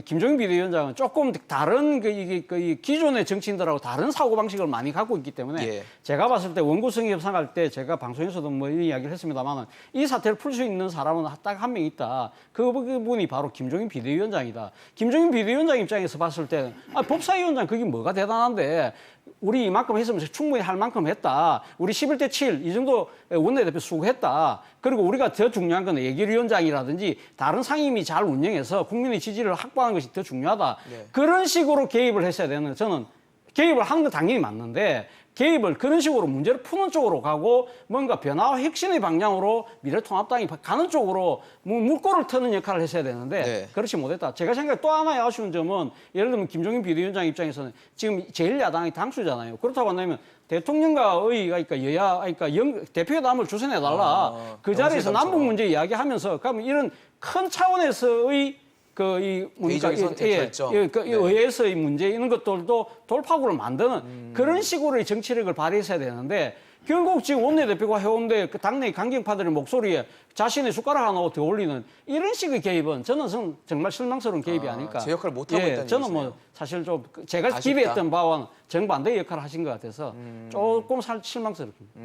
김종인 비대위원장은 조금 다른 이 기존의 정치인들하고 다른 사고 방식을 많이 갖고 있기 때문에 예. 제가 봤을 때 원구성 협상할 때 제가 방송에서도 뭐 이 이야기를 했습니다만은 이 사태를 풀 수 있는 사람은 딱 한 명 있다. 그분이 바로 김종인 비대위원장이다. 김종인 비대위원장 입장에서 봤을 때 법사위원장 그게 뭐가 대단한데 우리 이만큼 했으면 충분히 할 만큼 했다. 우리 11대 7 이 정도 원내대표 수고했다. 그리고 우리가 더 중요한 건 예결위원장이라든지 다른 상임위 잘 운영해서 국민의 지지를 확보하는 것이 더 중요하다. 네. 그런 식으로 개입을 했어야 되는 저는 개입을 하는 건 당연히 맞는데 개입을 그런 식으로 문제를 푸는 쪽으로 가고 뭔가 변화와 혁신의 방향으로 미래통합당이 가는 쪽으로 물꼬를 트는 역할을 했어야 되는데 네. 그렇지 못했다. 제가 생각해 또 하나의 아쉬운 점은 예를 들면 김종인 비대위원장 입장에서는 지금 제1야당이 당수잖아요. 그렇다고 한다면 대통령과의 그러니까 여야 그러니까 대표회담을 주선해달라. 그 자리에서 영세담처럼. 남북 문제 이야기하면서 그러면 이런 큰 차원에서의 개인적인 선택 결정. 네. 의회에서의 문제 이런 것들도 돌파구를 만드는 그런 식으로의 정치력을 발휘했어야 되는데 결국 지금 원내대표가 해온데 그 당내 강경파들의 목소리에 자신의 숟가락 하나 더 올리는 이런 식의 개입은 저는 정말 실망스러운 개입이 아닐까. 제 역할을 못하고 있다는 저는 얘기시네요. 뭐 사실 좀 제가 아쉽다. 기대했던 바와는 정반대의 역할을 하신 것 같아서 조금 실망스럽습니다.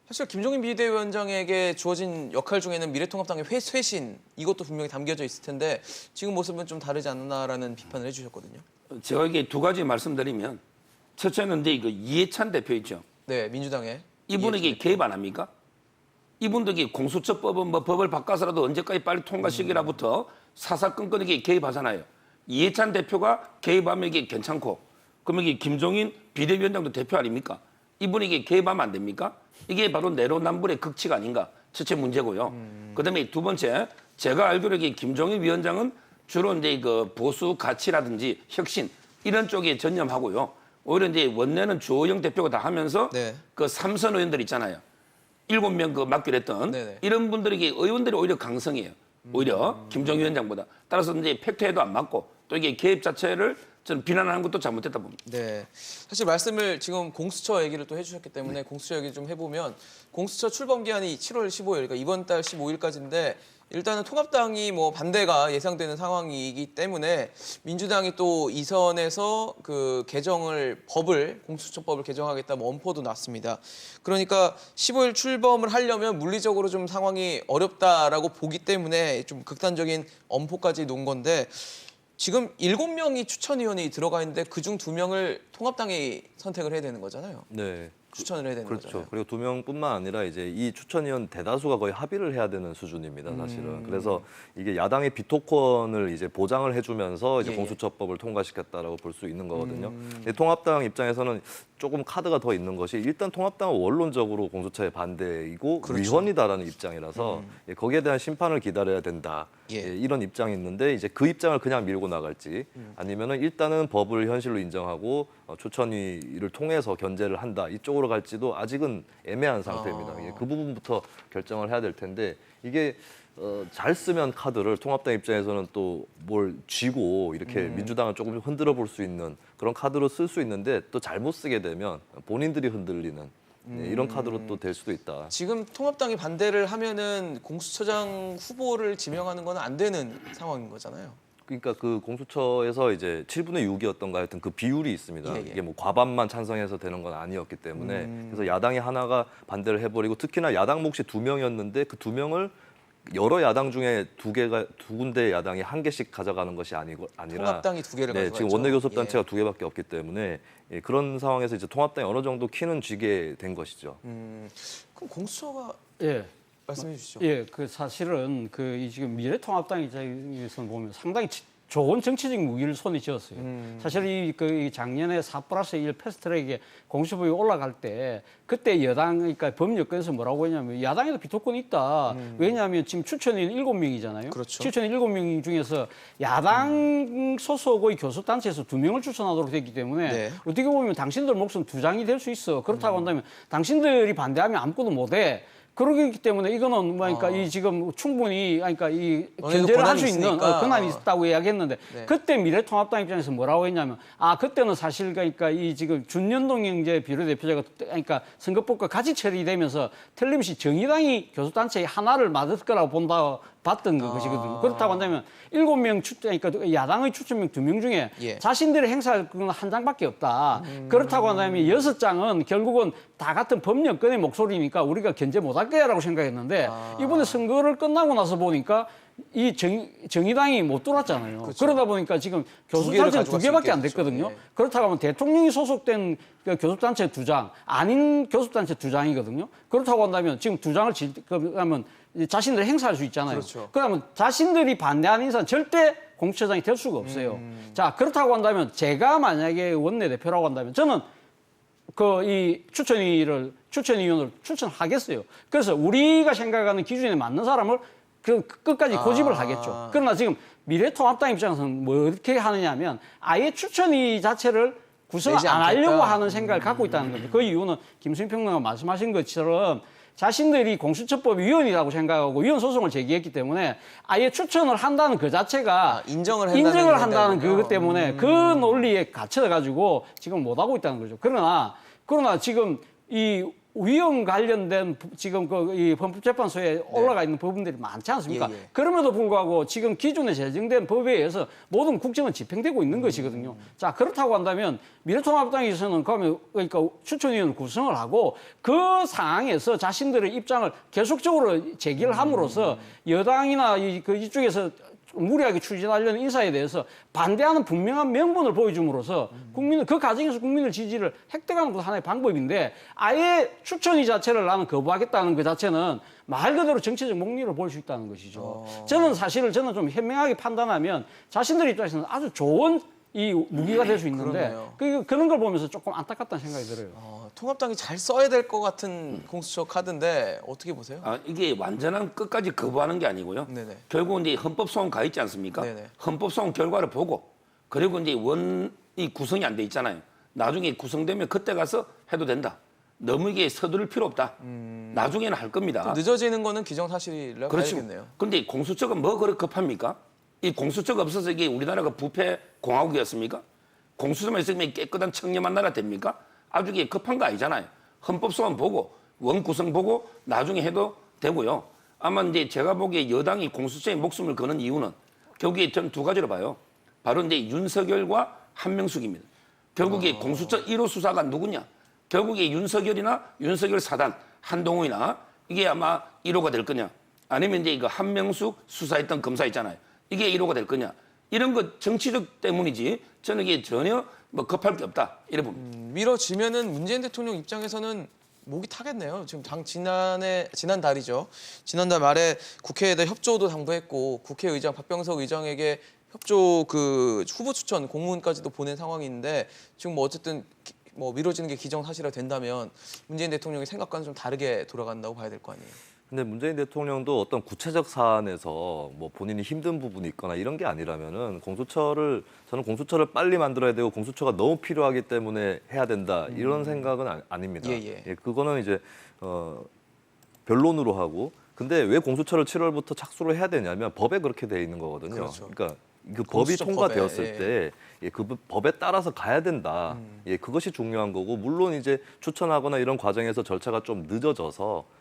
사실 김종인 비대위원장에게 주어진 역할 중에는 미래통합당의 쇄신 이것도 분명히 담겨져 있을 텐데 지금 모습은 좀 다르지 않나라는 비판을 해주셨거든요. 제가 이게 두 가지 말씀드리면 첫째는 이제 이거 이해찬 대표 있죠. 네, 민주당의 이분에게 개입 안 합니까? 이분도 이게 공수처법은 뭐 법을 바꿔서라도 언제까지 빨리 통과시키라부터 사사건건하게 개입하잖아요. 이해찬 대표가 개입하면 이게 괜찮고 그러면 이게 김종인 비대위원장도 대표 아닙니까? 이분에게 개입하면 안 됩니까? 이게 바로 내로남불의 극치가 아닌가. 첫째 문제고요. 그다음에 두 번째, 제가 알기로 이게 김종인 위원장은 주로 이제 그 보수 가치라든지 혁신 이런 쪽에 전념하고요. 오히려 이제 원내는 주호영 대표가 다 하면서 네. 그 삼선 의원들 있잖아요. 7명 그 맡기로 했던 네네. 이런 분들에게 의원들이 오히려 강성이에요. 오히려 김종인 위원장보다. 따라서 이제 팩트에도 안 맞고 또 이게 개입 자체를 저는 비난하는 것도 잘못됐다 봅니다. 네, 사실 말씀을 지금 공수처 얘기를 또 해주셨기 때문에 공수처 얘기 좀 해보면 공수처 출범 기한이 7월 15일, 그러니까 이번 달 15일까지인데 일단은 통합당이 뭐 반대가 예상되는 상황이기 때문에 민주당이 또 이 선에서 그 공수처법을 개정하겠다 뭐 엄포도 났습니다. 그러니까 15일 출범을 하려면 물리적으로 좀 상황이 어렵다라고 보기 때문에 좀 극단적인 엄포까지 놓은 건데. 지금 7명이 추천위원이 들어가 있는데 그중 2명을 통합당이 선택을 해야 되는 거잖아요. 네. 추천을 해야 되는 그렇죠. 거잖아요. 그리고 2명뿐만 아니라 이제 이 추천위원 대다수가 거의 합의를 해야 되는 수준입니다, 사실은. 그래서 이게 야당의 비토권을 이제 보장을 해주면서 이제 예, 예. 공수처법을 통과시켰다라고 볼 수 있는 거거든요. 근데 통합당 입장에서는 조금 카드가 더 있는 것이 일단 통합당은 원론적으로 공수처에 반대이고 그렇죠. 위헌이다라는 입장이라서 예, 거기에 대한 심판을 기다려야 된다. 예. 예, 이런 입장이 있는데 이제 그 입장을 그냥 밀고 나갈지 아니면은 일단은 법을 현실로 인정하고 추천위를 통해서 견제를 한다 이쪽으로 갈지도 아직은 애매한 상태입니다. 예, 그 부분부터 결정을 해야 될 텐데 이게 잘 쓰면 카드를 통합당 입장에서는 또 뭘 쥐고 이렇게 민주당을 조금 흔들어 볼 수 있는 그런 카드로 쓸 수 있는데 또 잘못 쓰게 되면 본인들이 흔들리는 예, 이런 카드로 또 될 수도 있다. 지금 통합당이 반대를 하면은 공수처장 후보를 지명하는 건 안 되는 상황인 거잖아요. 그러니까 그 공수처에서 이제 7분의 6이었던가 하여튼 그 비율이 있습니다. 예, 예. 이게 뭐 과반만 찬성해서 되는 건 아니었기 때문에 그래서 야당이 하나가 반대를 해버리고 특히나 야당 몫이 2명이었는데 그 2명을 여러 야당 중에 두 군데 야당이 한 개씩 가져가는 것이 아니라 통합당이 2개를 네, 가져가죠. 지금 원내교섭단체가 2개밖에 없기 때문에 예, 그런 상황에서 이제 통합당이 어느 정도 키는 쥐게 된 것이죠. 그럼 공수처가 예. 말씀해 주시죠. 예, 그 사실은 이 지금 미래통합당 입장에서 보면 상당히 좋은 정치적 무기를 손에 쥐었어요. 사실 이 작년에 4+1 패스트트랙에 공수처법이 올라갈 때 그때 여당 그러니까 법여권에서 뭐라고 했냐면 야당에도 비토권이 있다. 왜냐하면 지금 추천인 7명이잖아요. 그렇죠. 추천인 7명 중에서 야당 소속의 교섭단체에서 2명을 추천하도록 됐기 때문에 네. 어떻게 보면 당신들 몫은 2장이 될 수 있어. 그렇다고 한다면 당신들이 반대하면 아무것도 못해. 그러기 때문에 이거는 그러니까 이 지금 충분히 그러니까 이 너네도 견제를 할 권한이 수 있는 있으니까. 권한이 있다고 이야기했는데 네. 그때 미래통합당 입장에서 뭐라고 했냐면 그때는 사실 그러니까 이 지금 준연동 형제 비례대표자가 그러니까 선거법과 같이 처리되면서 틀림없이 정의당이 교섭단체 하나를 맞을 거라고 봤던 것이거든요. 그렇다고 한다면 7명 그러니까 야당의 추천명 2명 중에 예. 자신들이 행사할 건 한 장밖에 없다. 그렇다고 한다면 6장은 결국은 다 같은 법령권의 목소리니까 우리가 견제 못할 거야라고 생각했는데 이번에 선거를 끝나고 나서 보니까 이 정의당이 못 들어왔잖아요. 그렇죠. 그러다 보니까 지금 개를 교섭단체는 가져갈 2개밖에 수 안 있겠죠. 됐거든요. 예. 그렇다고 하면 대통령이 소속된 그 교섭단체 2장, 아닌 교섭단체 2장이거든요. 그렇다고 한다면 지금 2장을 그러면 자신들이 행사할 수 있잖아요. 그렇죠. 그러면 자신들이 반대하는 인사는 절대 공수처장이 될 수가 없어요. 자, 그렇다고 한다면 제가 만약에 원내대표라고 한다면 저는 이 추천위원을 추천하겠어요. 그래서 우리가 생각하는 기준에 맞는 사람을 끝까지 고집을 하겠죠. 그러나 지금 미래통합당 입장에서는 뭐 어떻게 하느냐면 아예 추천위 자체를 구성 내지 안 않겠다. 하려고 하는 생각을 갖고 있다는 거죠. 그 이유는 김수인 평론가가 말씀하신 것처럼 자신들이 공수처법 위원이라고 생각하고 위원 소송을 제기했기 때문에 아예 추천을 한다는 그 자체가 인정을 한다는 그것 때문에 그 논리에 갇혀가지고 지금 못 하고 있다는 거죠. 그러나 지금 이 위원 관련된 지금 이 헌법재판소에 올라가 있는 부분들이 많지 않습니까? 예, 예. 그럼에도 불구하고 지금 기존에 제정된 법에 의해서 모든 국정은 집행되고 있는 것이거든요. 자, 그렇다고 한다면 미래통합당에서는 그러니까 추천위원을 구성을 하고 그 상황에서 자신들의 입장을 계속적으로 제기를 함으로써 여당이나 이쪽에서 무리하게 추진하려는 인사에 대해서 반대하는 분명한 명분을 보여줌으로써 국민을 그 과정에서 국민의 지지를 획득하는 것도 하나의 방법인데 아예 추천위 자체를 나는 거부하겠다는 그 자체는 말 그대로 정치적 목리를 보일 수 있다는 것이죠. 저는 좀 현명하게 판단하면 자신들 입장에서는 아주 좋은 이 무기가 될 수 있는데 그런 걸 보면서 조금 안타깝다는 생각이 들어요. 통합당이 잘 써야 될 것 같은 공수처 카드인데 어떻게 보세요? 이게 완전한 끝까지 거부하는 게 아니고요. 네네. 결국 이제 헌법소원 가 있지 않습니까? 네네. 헌법소원 결과를 보고 그리고 이제 원이 구성이 안 돼 있잖아요. 나중에 구성되면 그때 가서 해도 된다. 너무 이게 서두를 필요 없다. 나중에는 할 겁니다. 늦어지는 거는 기정사실이라고 그렇죠. 봐야겠네요. 근데 공수처가 뭐 그렇게 급합니까? 이 공수처가 없어서 이게 우리나라가 부패 공화국이었습니까? 공수처만 있으면 깨끗한 청렴한 나라 됩니까? 아주 이게 급한 거 아니잖아요. 헌법소원 보고 원 구성 보고 나중에 해도 되고요. 아마 이제 제가 보기에 여당이 공수처에 목숨을 거는 이유는 결국에 전 두 가지로 봐요. 바로 이제 윤석열과 한명숙입니다. 결국에 공수처 1호 수사가 누구냐? 결국에 윤석열이나 윤석열 사단 한동훈이나 이게 아마 1호가 될 거냐? 아니면 이제 이거 한명숙 수사했던 검사 있잖아요. 이게 1호가 될 거냐? 이런 거 정치적 때문이지 저는 이게 전혀 뭐 급할 게 없다 이래 봅니다. 미뤄지면은 문재인 대통령 입장에서는 목이 타겠네요. 지금 지난달이죠. 지난달 말에 국회에다 협조도 당부했고 국회의장 박병석 의장에게 협조 후보 추천 공문까지도 보낸 상황인데 지금 뭐 어쨌든 미뤄지는 게 기정사실화 된다면 문재인 대통령의 생각과는 좀 다르게 돌아간다고 봐야 될 거 아니에요. 근데 문재인 대통령도 어떤 구체적 사안에서 뭐 본인이 힘든 부분이 있거나 이런 게 아니라면은 저는 공수처를 빨리 만들어야 되고 공수처가 너무 필요하기 때문에 해야 된다 이런 생각은 아닙니다. 예, 그거는 이제 변론으로 하고 근데 왜 공수처를 7월부터 착수를 해야 되냐면 법에 그렇게 돼 있는 거거든요. 그렇죠. 그러니까 그 법이 통과되었을 때 그 법에 따라서 가야 된다. 그것이 중요한 거고 물론 이제 추천하거나 이런 과정에서 절차가 좀 늦어져서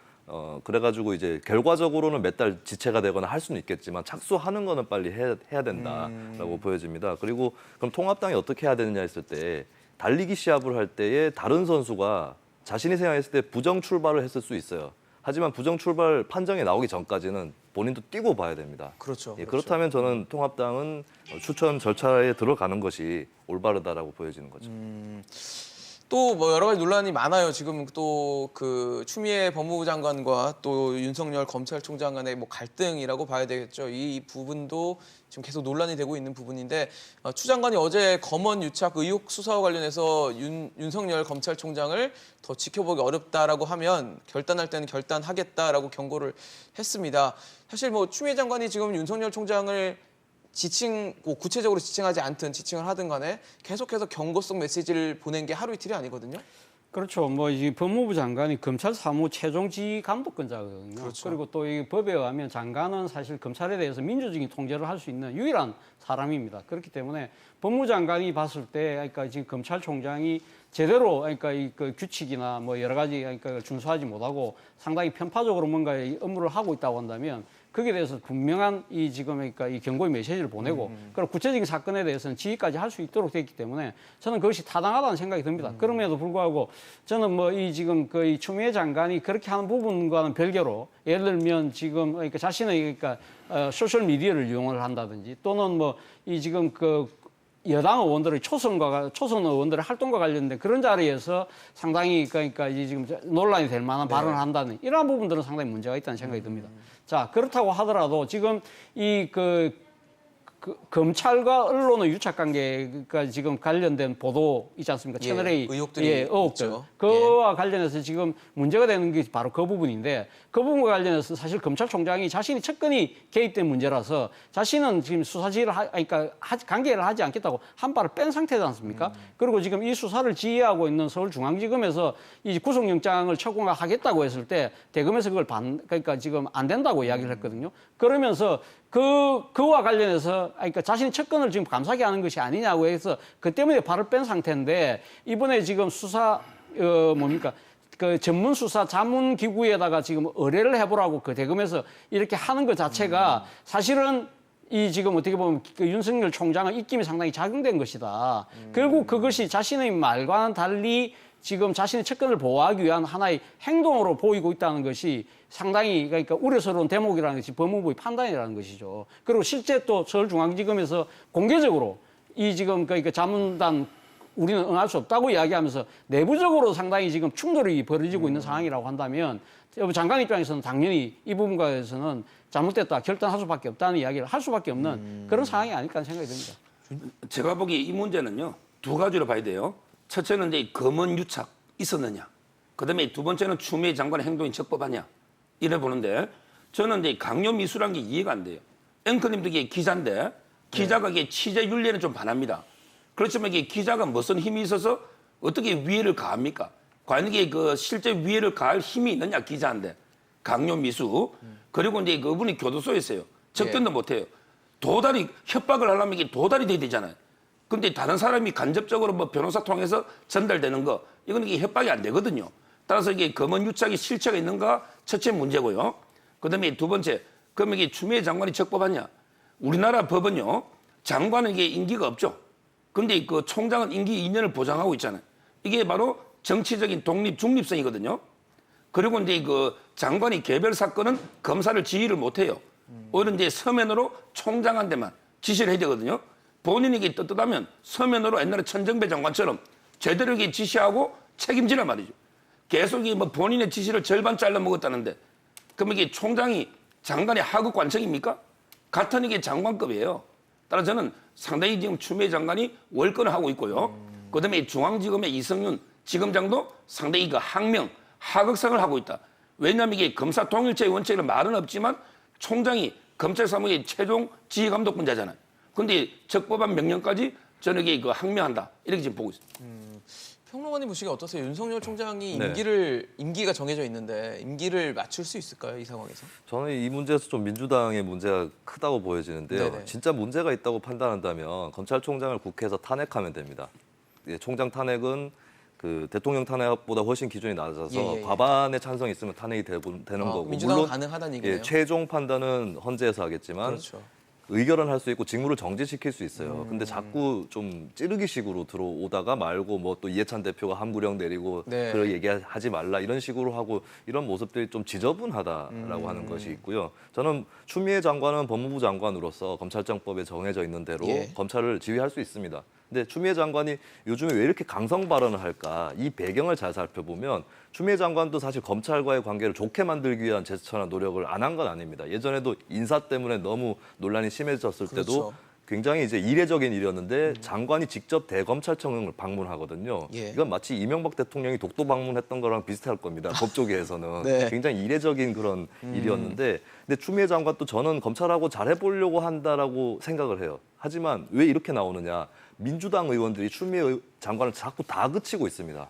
그래가지고 이제 결과적으로는 몇 달 지체가 되거나 할 수는 있겠지만 착수하는 거는 빨리 해야 된다라고 보여집니다. 그리고 그럼 통합당이 어떻게 해야 되느냐 했을 때 달리기 시합을 할 때에 다른 선수가 자신이 생각했을 때 부정 출발을 했을 수 있어요. 하지만 부정 출발 판정이 나오기 전까지는 본인도 뛰고 봐야 됩니다. 그렇죠. 그렇다면 저는 통합당은 추천 절차에 들어가는 것이 올바르다라고 보여지는 거죠. 또 뭐 여러 가지 논란이 많아요. 지금 또 추미애 법무부 장관과 또 윤석열 검찰총장 간의 뭐 갈등이라고 봐야 되겠죠. 이 부분도 지금 계속 논란이 되고 있는 부분인데 추 장관이 어제 검언 유착 의혹 수사와 관련해서 윤석열 검찰총장을 더 지켜보기 어렵다라고 하면 결단할 때는 결단하겠다라고 경고를 했습니다. 사실 뭐 추미애 장관이 지금 윤석열 총장을 구체적으로 지칭하지 않든 지칭을 하든 간에 계속해서 경고성 메시지를 보낸 게 하루 이틀이 아니거든요. 그렇죠. 이 법무부 장관이 검찰 사무 최종 지휘 감독권자거든요. 그렇죠. 그리고 또 이 법에 의하면 장관은 사실 검찰에 대해서 민주적인 통제를 할 수 있는 유일한 사람입니다. 그렇기 때문에 법무부 장관이 봤을 때, 그러니까 지금 검찰총장이 제대로 그러니까 그 규칙이나 뭐 여러 가지 그러니까 준수하지 못하고 상당히 편파적으로 뭔가 업무를 하고 있다고 한다면. 거기에 대해서 분명한 그러니까 이 경고의 메시지를 보내고 그리고 구체적인 사건에 대해서는 지휘까지 할 수 있도록 되어 있기 때문에 저는 그것이 타당하다는 생각이 듭니다. 그럼에도 불구하고 저는 지금 이 추미애 장관이 그렇게 하는 부분과는 별개로 예를 들면 지금 그러니까 자신의 소셜 미디어를 이용을 한다든지 또는 지금 여당 의원들의 초선 의원들의 활동과 관련된 그런 자리에서 상당히 그러니까 지금 논란이 될 만한 발언을 한다는 이러한 부분들은 상당히 문제가 있다는 생각이 듭니다. 자, 그렇다고 하더라도 지금 검찰과 언론의 유착 관계가 지금 관련된 보도 있지 않습니까? 예, 채널A 의혹들이 의혹들. 있죠. 그와 관련해서 지금 문제가 되는 게 바로 그 부분인데 그 부분과 관련해서 사실 검찰총장이 자신이 측근이 개입된 문제라서 자신은 지금 수사 지휘를 그러니까 관계를 하지 않겠다고 한 발을 뺀 상태지 않습니까? 그리고 지금 이 수사를 지휘하고 있는 서울중앙지검에서 이 구속영장을 처분하겠다고 했을 때 대검에서 그걸 그러니까 지금 안 된다고 이야기를 했거든요. 그러면서 그와 관련해서 그러니까 자신이 측근을 지금 감사하게 하는 것이 아니냐고 해서 그 때문에 발을 뺀 상태인데 이번에 지금 수사 그 전문 수사 자문 기구에다가 지금 의뢰를 해보라고 그 대검에서 이렇게 하는 것 자체가 사실은 이 지금 어떻게 보면 그 윤석열 총장의 입김이 상당히 작용된 것이다. 결국 그것이 자신의 말과는 달리 지금 자신의 측근을 보호하기 위한 하나의 행동으로 보이고 있다는 것이 상당히 그러니까 우려스러운 대목이라는 것이 법무부의 판단이라는 것이죠. 그리고 실제 또 서울중앙지검에서 공개적으로 이 지금 그러니까 자문단 우리는 응할 수 없다고 이야기하면서 내부적으로 상당히 지금 충돌이 벌어지고 있는 상황이라고 한다면 장관 입장에서는 당연히 이 부분과 대해서는 잘못됐다 결단할 수밖에 없다는 이야기를 할 수밖에 없는 그런 상황이 아닐까 하는 생각이 듭니다. 제가 보기에 이 문제는요 2가지로 봐야 돼요. 첫째는 이제 검언 유착 있었느냐. 그다음에 두 번째는 추미애 장관의 행동이 적법하냐. 이래 보는데 저는 이제 강요 미수란 게 이해가 안 돼요. 앵커님도 이게 기자인데 기자가 이게 취재 윤리에는 좀 반합니다. 그렇지만 이게 기자가 무슨 힘이 있어서 어떻게 위해를 가합니까? 과연 이게 그 실제 위해를 가할 힘이 있느냐 기자인데 강요 미수 그리고 이제 그분이 교도소에 있어요. 접견도 못해요. 도달이 협박을 하려면 이게 도달이 돼야 되잖아요. 근데 다른 사람이 간접적으로 뭐 변호사 통해서 전달되는 거 이건 이게 협박이 안 되거든요. 따라서 이게 검언 유착이 실체가 있는가 첫째 문제고요. 그다음에 두 번째 그러면 이게 추미애 장관이 적법하냐? 우리나라 법은요 장관은 이게 임기가 없죠. 근데 그 총장은 임기 2년을 보장하고 있잖아요. 이게 바로 정치적인 독립 중립성이거든요. 그리고 이제 그 장관이 개별 사건은 검사를 지휘를 못해요. 오히려 이제 서면으로 총장한테만 지시를 해야 되거든요. 본인이 이게 떳떳하면 서면으로 옛날에 천정배 장관처럼 제대로 이게 지시하고 책임지란 말이죠. 계속 이 뭐 본인의 지시를 절반 잘라 먹었다는데 그럼 이게 총장이 장관의 하급 관청입니까? 같은 이게 장관급이에요. 따라서 저는 상당히 지금 추미애 장관이 월권을 하고 있고요. 그다음에 중앙지검의 이성윤 지검장도 상당히 그 항명, 하극상을 하고 있다. 왜냐하면 이게 검사 통일체의 원칙에는 말은 없지만 총장이 검찰 사무의 최종 지휘 감독권자잖아요. 근데 적법한 명령까지 저는 이게 그 항명한다. 이렇게 지금 보고 있습니다. 평론가님 보시기에 어떠세요? 윤석열 총장이 네. 임기가 정해져 있는데 임기를 맞출 수 있을까요? 이 상황에서? 저는 이 문제에서 좀 민주당의 문제가 크다고 보여지는데요. 네네. 진짜 문제가 있다고 판단한다면 검찰총장을 국회에서 탄핵하면 됩니다. 예, 총장 탄핵은 그 대통령 탄핵보다 훨씬 기준이 낮아서 예. 과반의 찬성이 있으면 탄핵이 되는 거고 민주당은 가능하다는 얘기네요. 예, 최종 판단은 헌재에서 하겠지만 그렇죠. 의결은 할 수 있고 직무를 정지시킬 수 있어요. 근데 자꾸 좀 찌르기식으로 들어오다가 말고 뭐 또 이해찬 대표가 함구령 내리고 네. 그 얘기하지 말라 이런 식으로 하고 이런 모습들이 좀 지저분하다라고 하는 것이 있고요. 저는 추미애 장관은 법무부 장관으로서 검찰청법에 정해져 있는 대로 예. 검찰을 지휘할 수 있습니다. 근데 추미애 장관이 요즘에 왜 이렇게 강성 발언을 할까? 이 배경을 잘 살펴보면 추미애 장관도 사실 검찰과의 관계를 좋게 만들기 위한 제스처나 노력을 안 한 건 아닙니다. 예전에도 인사 때문에 너무 논란이 심해졌을 때도 그렇죠. 굉장히 이제 이례적인 일이었는데 장관이 직접 대검찰청을 방문하거든요. 예. 이건 마치 이명박 대통령이 독도 방문했던 거랑 비슷할 겁니다. 법조계에서는 네. 굉장히 이례적인 그런 일이었는데, 근데 추미애 장관도 저는 검찰하고 잘해보려고 한다라고 생각을 해요. 하지만 왜 이렇게 나오느냐? 민주당 의원들이 추미애 장관을 자꾸 다그치고 있습니다.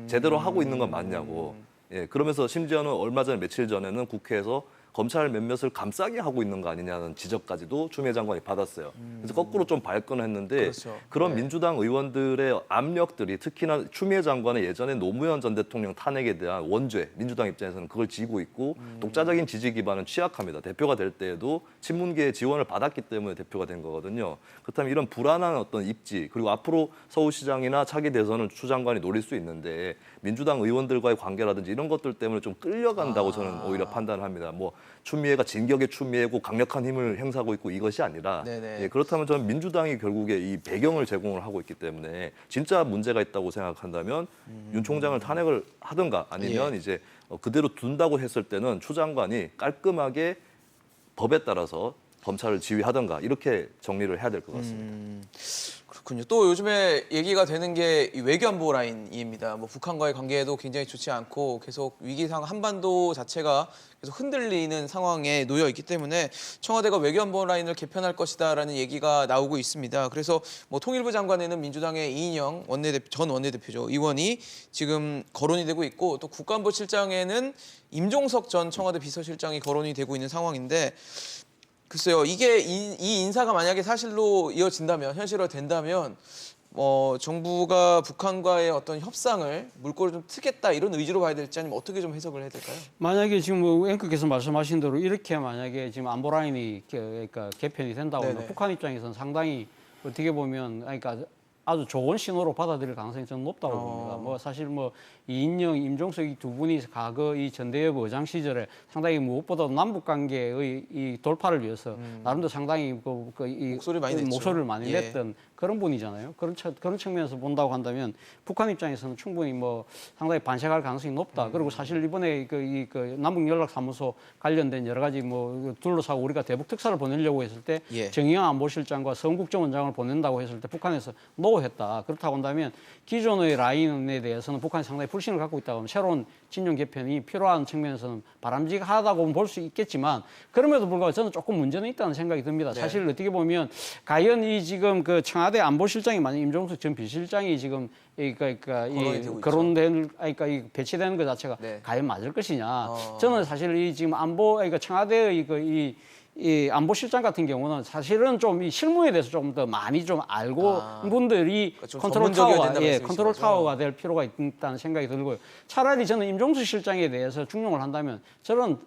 제대로 하고 있는 건 맞냐고. 예, 그러면서 심지어는 얼마 전에 며칠 전에는 국회에서 검찰 몇몇을 감싸게 하고 있는 거 아니냐는 지적까지도 추미애 장관이 받았어요. 그래서 거꾸로 좀 발끈을 했는데 그렇죠. 그런 네. 민주당 의원들의 압력들이 특히나 추미애 장관의 예전에 노무현 전 대통령 탄핵에 대한 원죄, 민주당 입장에서는 그걸 지고 있고 독자적인 지지 기반은 취약합니다. 대표가 될 때에도 친문계의 지원을 받았기 때문에 대표가 된 거거든요. 그렇다면 이런 불안한 어떤 입지 그리고 앞으로 서울시장이나 차기 대선을 추 장관이 노릴 수 있는데 민주당 의원들과의 관계라든지 이런 것들 때문에 좀 끌려간다고 저는 오히려 판단을 합니다. 뭐 추미애가 진격의 추미애고 강력한 힘을 행사하고 있고 이것이 아니라 네네. 예, 그렇다면 저는 민주당이 결국에 이 배경을 제공을 하고 있기 때문에 진짜 문제가 있다고 생각한다면 윤 총장을 탄핵을 하든가 아니면 예. 이제 그대로 둔다고 했을 때는 추 장관이 깔끔하게 법에 따라서 검찰을 지휘하든가 이렇게 정리를 해야 될 것 같습니다. 그렇군요. 또 요즘에 얘기가 되는 게 이 외교안보 라인입니다. 뭐 북한과의 관계도 굉장히 좋지 않고 계속 위기상 한반도 자체가 계속 흔들리는 상황에 놓여 있기 때문에 청와대가 외교안보 라인을 개편할 것이다라는 얘기가 나오고 있습니다. 그래서 뭐 통일부 장관에는 민주당의 이인영 전 원내대표죠. 의원이 지금 거론이 되고 있고 또 국가안보실장에는 임종석 전 청와대 비서실장이 거론이 되고 있는 상황인데 글쎄요, 이게 이 인사가 만약에 사실로 이어진다면, 현실화된다면, 정부가 북한과의 어떤 협상을 물꼬를 좀 트겠다 이런 의지로 봐야 될지 아니면 어떻게 좀 해석을 해야 될까요? 만약에 지금 뭐 앵커께서 말씀하신 대로 이렇게 만약에 지금 안보 라인이 그러니까 개편이 된다고 하면 네네. 북한 입장에서는 상당히 어떻게 보면 그러니까 아주 좋은 신호로 받아들일 가능성이 좀 높다고 봅니다. 뭐 사실 뭐 이인영, 임종석 이 두 분이 과거 이 전대협 의장 시절에 상당히 무엇보다 남북 관계의 이 돌파를 위해서 나름대로 상당히 목소리를 많이 냈죠. 목소리를 많이 예. 냈던 그런 분이잖아요. 그런 측면에서 본다고 한다면 북한 입장에서는 충분히 뭐 상당히 반색할 가능성이 높다. 그리고 사실 이번에 그 남북연락사무소 관련된 여러 가지 뭐 둘러싸고 우리가 대북 특사를 보내려고 했을 때 예. 정의영 안보실장과 성국정원장을 보낸다고 했을 때 북한에서 노했다. 그렇다고 한다면 기존의 라인에 대해서는 북한이 상당히 불신을 갖고 있다고 하면 새로운 진영 개편이 필요한 측면에서는 바람직하다고 볼 수 있겠지만 그럼에도 불구하고 저는 조금 문제는 있다는 생각이 듭니다. 네. 사실 어떻게 보면 과연 이 지금 그 청와대 안보실장이 만약 임종석 전 비실장이 지금 거론이 되고 그러니까 이 배치되는 것 자체가 네. 과연 맞을 것이냐? 저는 사실 이 지금 안보 그러니까 청와대의 이 안보실장 같은 경우는 사실은 좀 이 실무에 대해서 조금 더 많이 좀 알고 분들이 그러니까 좀 컨트롤 전문적이어야 타워가 된다는 컨트롤 말씀이신 거죠? 타워가 될 필요가 있다는 생각이 들고요. 차라리 저는 임종석 실장에 대해서 중용을 한다면 저는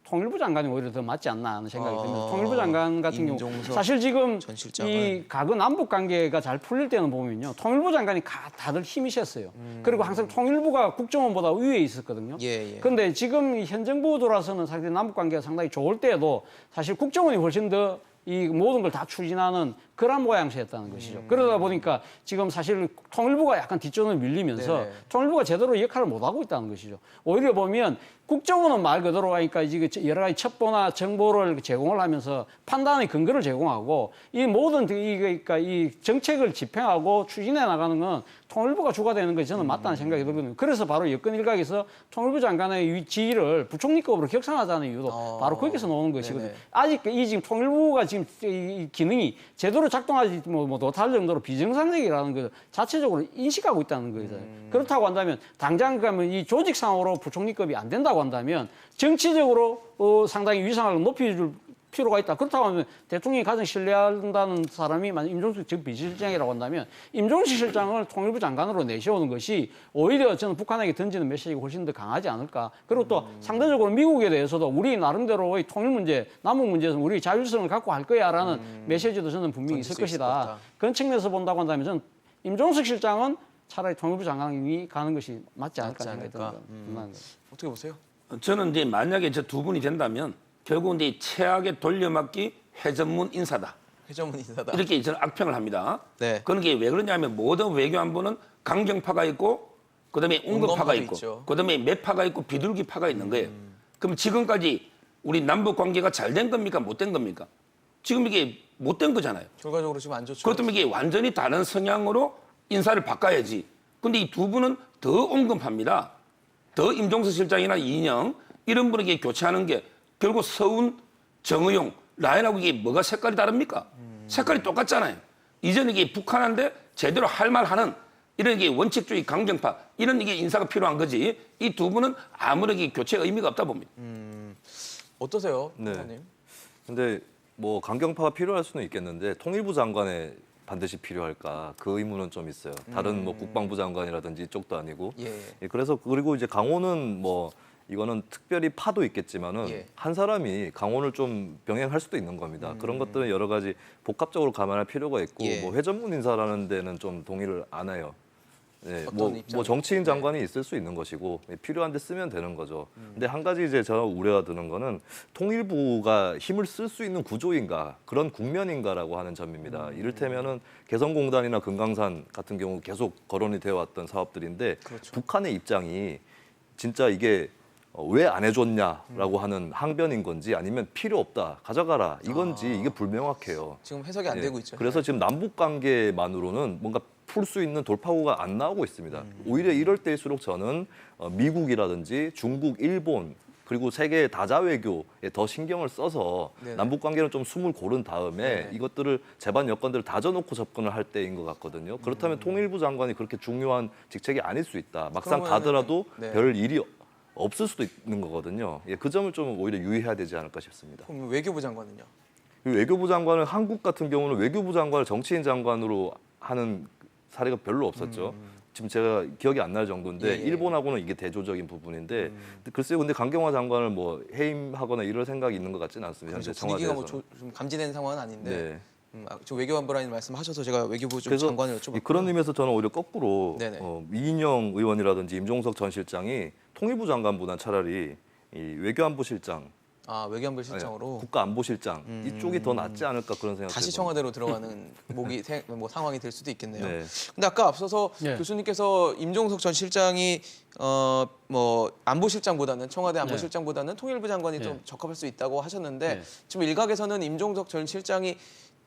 통일부 장관이 오히려 더 맞지 않나 하는 생각이 듭니다. 통일부 장관 같은 경우 임종석 사실 지금 전 실장은. 이 각은 남북 관계가 잘 풀릴 때는 보면요. 통일부 장관이 다들 힘이 셌어요. 그리고 항상 통일부가 국정원보다 위에 있었거든요. 예. 그런데 지금 현 정부 들어와서는 사실 남북 관계가 상당히 좋을 때에도 사실 국정원이 훨씬 더 이 모든 걸 다 추진하는 그런 모양새였다는 것이죠. 그러다 보니까 지금 사실 통일부가 약간 뒷전으로 밀리면서 네네. 통일부가 제대로 역할을 못 하고 있다는 것이죠. 오히려 보면 국정원은 말 그대로 하니까 이제 여러 가지 첩보나 정보를 제공을 하면서 판단의 근거를 제공하고 이 모든 그러니까 이 정책을 집행하고 추진해 나가는 건 통일부가 주가 되는 것이 저는 맞다는 생각이 들거든요. 그래서 바로 여권 일각에서 통일부 장관의 지위를 부총리급으로 격상하자는 이유도 바로 거기서 나오는 것이거든요. 네네. 아직 이 지금 통일부가 지금 이 기능이 제대로 작동하지 못할 정도로 비정상적이라는 것 자체적으로 인식하고 있다는 거죠. 그렇다고 한다면 당장 그러면 이 조직상으로 부총리급이 안 된다고 한다면 정치적으로 상당히 위상을 높여줄 필요가 있다. 그렇다고 하면 대통령이 가장 신뢰한다는 사람이 만약 임종석 전 비실장이라고 한다면 임종석 실장을 통일부 장관으로 내세우는 것이 오히려 저는 북한에게 던지는 메시지가 훨씬 더 강하지 않을까. 그리고 또 상대적으로 미국에 대해서도 우리 나름대로의 통일 문제, 남북 문제에서 우리 자율성을 갖고 할 거야라는 메시지도 저는 분명히 있을 던질 수 있을 것 것이다. 같다. 그런 측면에서 본다고 한다면 저는 임종석 실장은 차라리 통일부 장관이 가는 것이 맞지 않을까 맞지 생각이 않을까. 듭니다. 어떻게 보세요? 저는 이제 만약에 저 두 분이 된다면 결국 이제 최악의 돌려막기 회전문 인사다. 회전문 인사다. 이렇게 저는 악평을 합니다. 네. 그런 게 왜 그러냐면 모든 외교안보는 강경파가 있고 그다음에 온건파가 온건파도 있고 있죠. 그다음에 매파가 있고 비둘기파가 있는 거예요. 그럼 지금까지 우리 남북 관계가 잘 된 겁니까? 못 된 겁니까? 지금 이게 못 된 거잖아요. 결과적으로 지금 안 좋죠. 그렇다면 이게 완전히 다른 성향으로 인사를 바꿔야지. 근데 이 두 분은 더 온건파입니다. 더 임종석 실장이나 이인영 이런 분에게 교체하는 게 결국 서훈, 정의용, 라인하고 이게 뭐가 색깔이 다릅니까? 색깔이 똑같잖아요. 이제는 이게 북한한테 제대로 할 말하는 이런 게 원칙주의 강경파 이런 이게 인사가 필요한 거지. 이 두 분은 아무런 게 교체 의미가 없다 봅니다. 어떠세요, 네. 장관님? 근데 뭐 강경파가 필요할 수는 있겠는데 통일부 장관에 반드시 필요할까 그 의문은 좀 있어요. 다른 뭐 국방부 장관이라든지 이쪽도 아니고. 예. 예, 그래서 그리고 이제 강원은 뭐 이거는 특별히 파도 있겠지만은 예. 한 사람이 강원을 좀 병행할 수도 있는 겁니다. 그런 것들은 여러 가지 복합적으로 감안할 필요가 있고 예. 뭐 회전문 인사라는 데는 좀 동의를 안 해요. 예, 뭐 입장이요? 정치인 장관이 있을 수 있는 것이고 필요한 데 쓰면 되는 거죠. 근데 한 가지 이제 제가 우려가 드는 거는 통일부가 힘을 쓸 수 있는 구조인가 그런 국면인가라고 하는 점입니다. 이를테면은 개성공단이나 금강산 같은 경우 계속 거론이 되어 왔던 사업들인데 그렇죠. 북한의 입장이 진짜 이게 왜 안 해줬냐라고 하는 항변인 건지 아니면 필요 없다 가져가라 이건지 이게 불명확해요. 지금 해석이 안 예. 되고 있죠. 그래서 지금 남북 관계만으로는 뭔가 풀 수 있는 돌파구가 안 나오고 있습니다. 오히려 이럴 때일수록 저는 미국이라든지 중국, 일본 그리고 세계 다자 외교에 더 신경을 써서 네네. 남북 관계는 좀 숨을 고른 다음에 네네. 이것들을 제반 여건들을 다져놓고 접근을 할 때인 것 같거든요. 그렇다면 통일부 장관이 그렇게 중요한 직책이 아닐 수 있다. 막상 그러면은- 가더라도 네. 별 일이 없을 수도 있는 거거든요. 예, 그 점을 좀 오히려 유의해야 되지 않을까 싶습니다. 그럼 외교부 장관은요? 그리고 외교부 장관은 한국 같은 경우는 외교부 장관을 정치인 장관으로 하는 사례가 별로 없었죠. 지금 제가 기억이 안 날 정도인데 예. 일본하고는 이게 대조적인 부분인데 글쎄요, 근데 강경화 장관을 뭐 해임하거나 이럴 생각이 있는 것 같지는 않습니다. 현재 그렇죠. 분위기가 뭐 청와대에서. 좀 감지된 상황은 아닌데. 네. 저 외교안보라인 말씀하셔서 제가 외교부 좀 그래서 장관을 여쭤봤고. 그런 의미에서 저는 오히려 거꾸로 네네. 이인영 의원이라든지 임종석 전 실장이 통일부 장관보다 차라리 이 외교안보실장, 외교안보 실장으로 국가안보실장 이쪽이 더 낫지 않을까 그런 생각이 다시 듭니다. 청와대로 들어가는 상황이 될 수도 있겠네요. 네. 근데 아까 앞서서 네. 교수님께서 임종석 전 실장이 안보실장보다는 청와대 안보실장보다는 통일부 장관이 네. 좀 적합할 수 있다고 하셨는데 네. 지금 일각에서는 임종석 전 실장이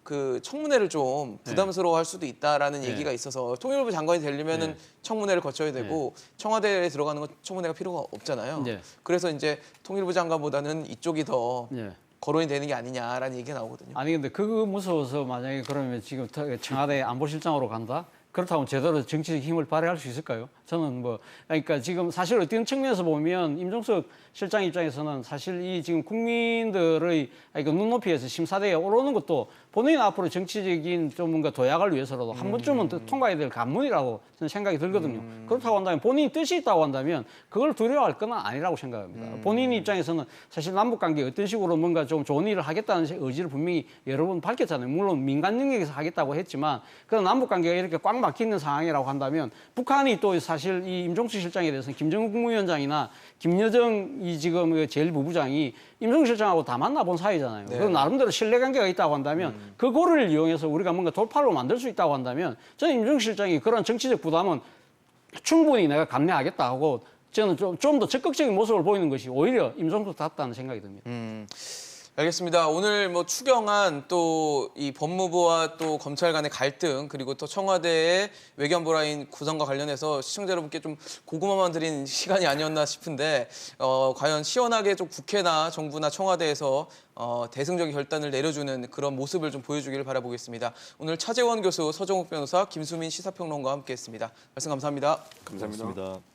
그 청문회를 좀 부담스러워할 수도 있다라는 네. 얘기가 있어서 통일부 장관이 되려면은 네. 청문회를 거쳐야 되고 청와대에 들어가는 건 청문회가 필요가 없잖아요. 네. 그래서 이제 통일부 장관보다는 이쪽이 더 예. 거론이 되는 게 아니냐라는 얘기가 나오거든요. 아니 근데 그거 무서워서 만약에 그러면 지금 청와대 안보실장으로 간다? 그렇다면 제대로 정치적 힘을 발휘할 수 있을까요? 저는 그러니까 지금 사실 어떤 측면에서 보면 임종석 실장 입장에서는 사실 이 지금 국민들의 눈높이에서 심사대에 오르는 것도 본인 앞으로 정치적인 좀 뭔가 도약을 위해서라도 한 번쯤은 통과해야 될 관문이라고 저는 생각이 들거든요. 그렇다고 한다면 본인이 뜻이 있다고 한다면 그걸 두려워할 건 아니라고 생각합니다. 본인 입장에서는 사실 남북 관계 어떤 식으로 뭔가 좀 좋은 일을 하겠다는 의지를 분명히 여러 번 밝혔잖아요. 물론 민간 영역에서 하겠다고 했지만 그런 남북 관계가 이렇게 꽉 막히는 상황이라고 한다면 북한이 또 사실 이 임종석 실장에 대해서는 김정은 국무위원장이나 김여정 이 지금 제1부부장이 임종석 실장하고 다 만나본 사이잖아요. 네. 그럼 나름대로 신뢰관계가 있다고 한다면 그거를 이용해서 우리가 뭔가 돌파로 만들 수 있다고 한다면 저는 임종석 실장이 그런 정치적 부담은 충분히 내가 감내하겠다 하고 저는 좀 더 적극적인 모습을 보이는 것이 오히려 임종석답다는 생각이 듭니다. 알겠습니다. 오늘 추경안 또 이 법무부와 또 검찰 간의 갈등 그리고 또 청와대의 외교안보 라인 구성과 관련해서 시청자 여러분께 좀 고구마만 드린 시간이 아니었나 싶은데 과연 시원하게 좀 국회나 정부나 청와대에서 대승적인 결단을 내려주는 그런 모습을 좀 보여주기를 바라보겠습니다. 오늘 차재원 교수, 서정욱 변호사, 김수민 시사평론가와 함께했습니다. 말씀 감사합니다. 감사합니다. 고맙습니다.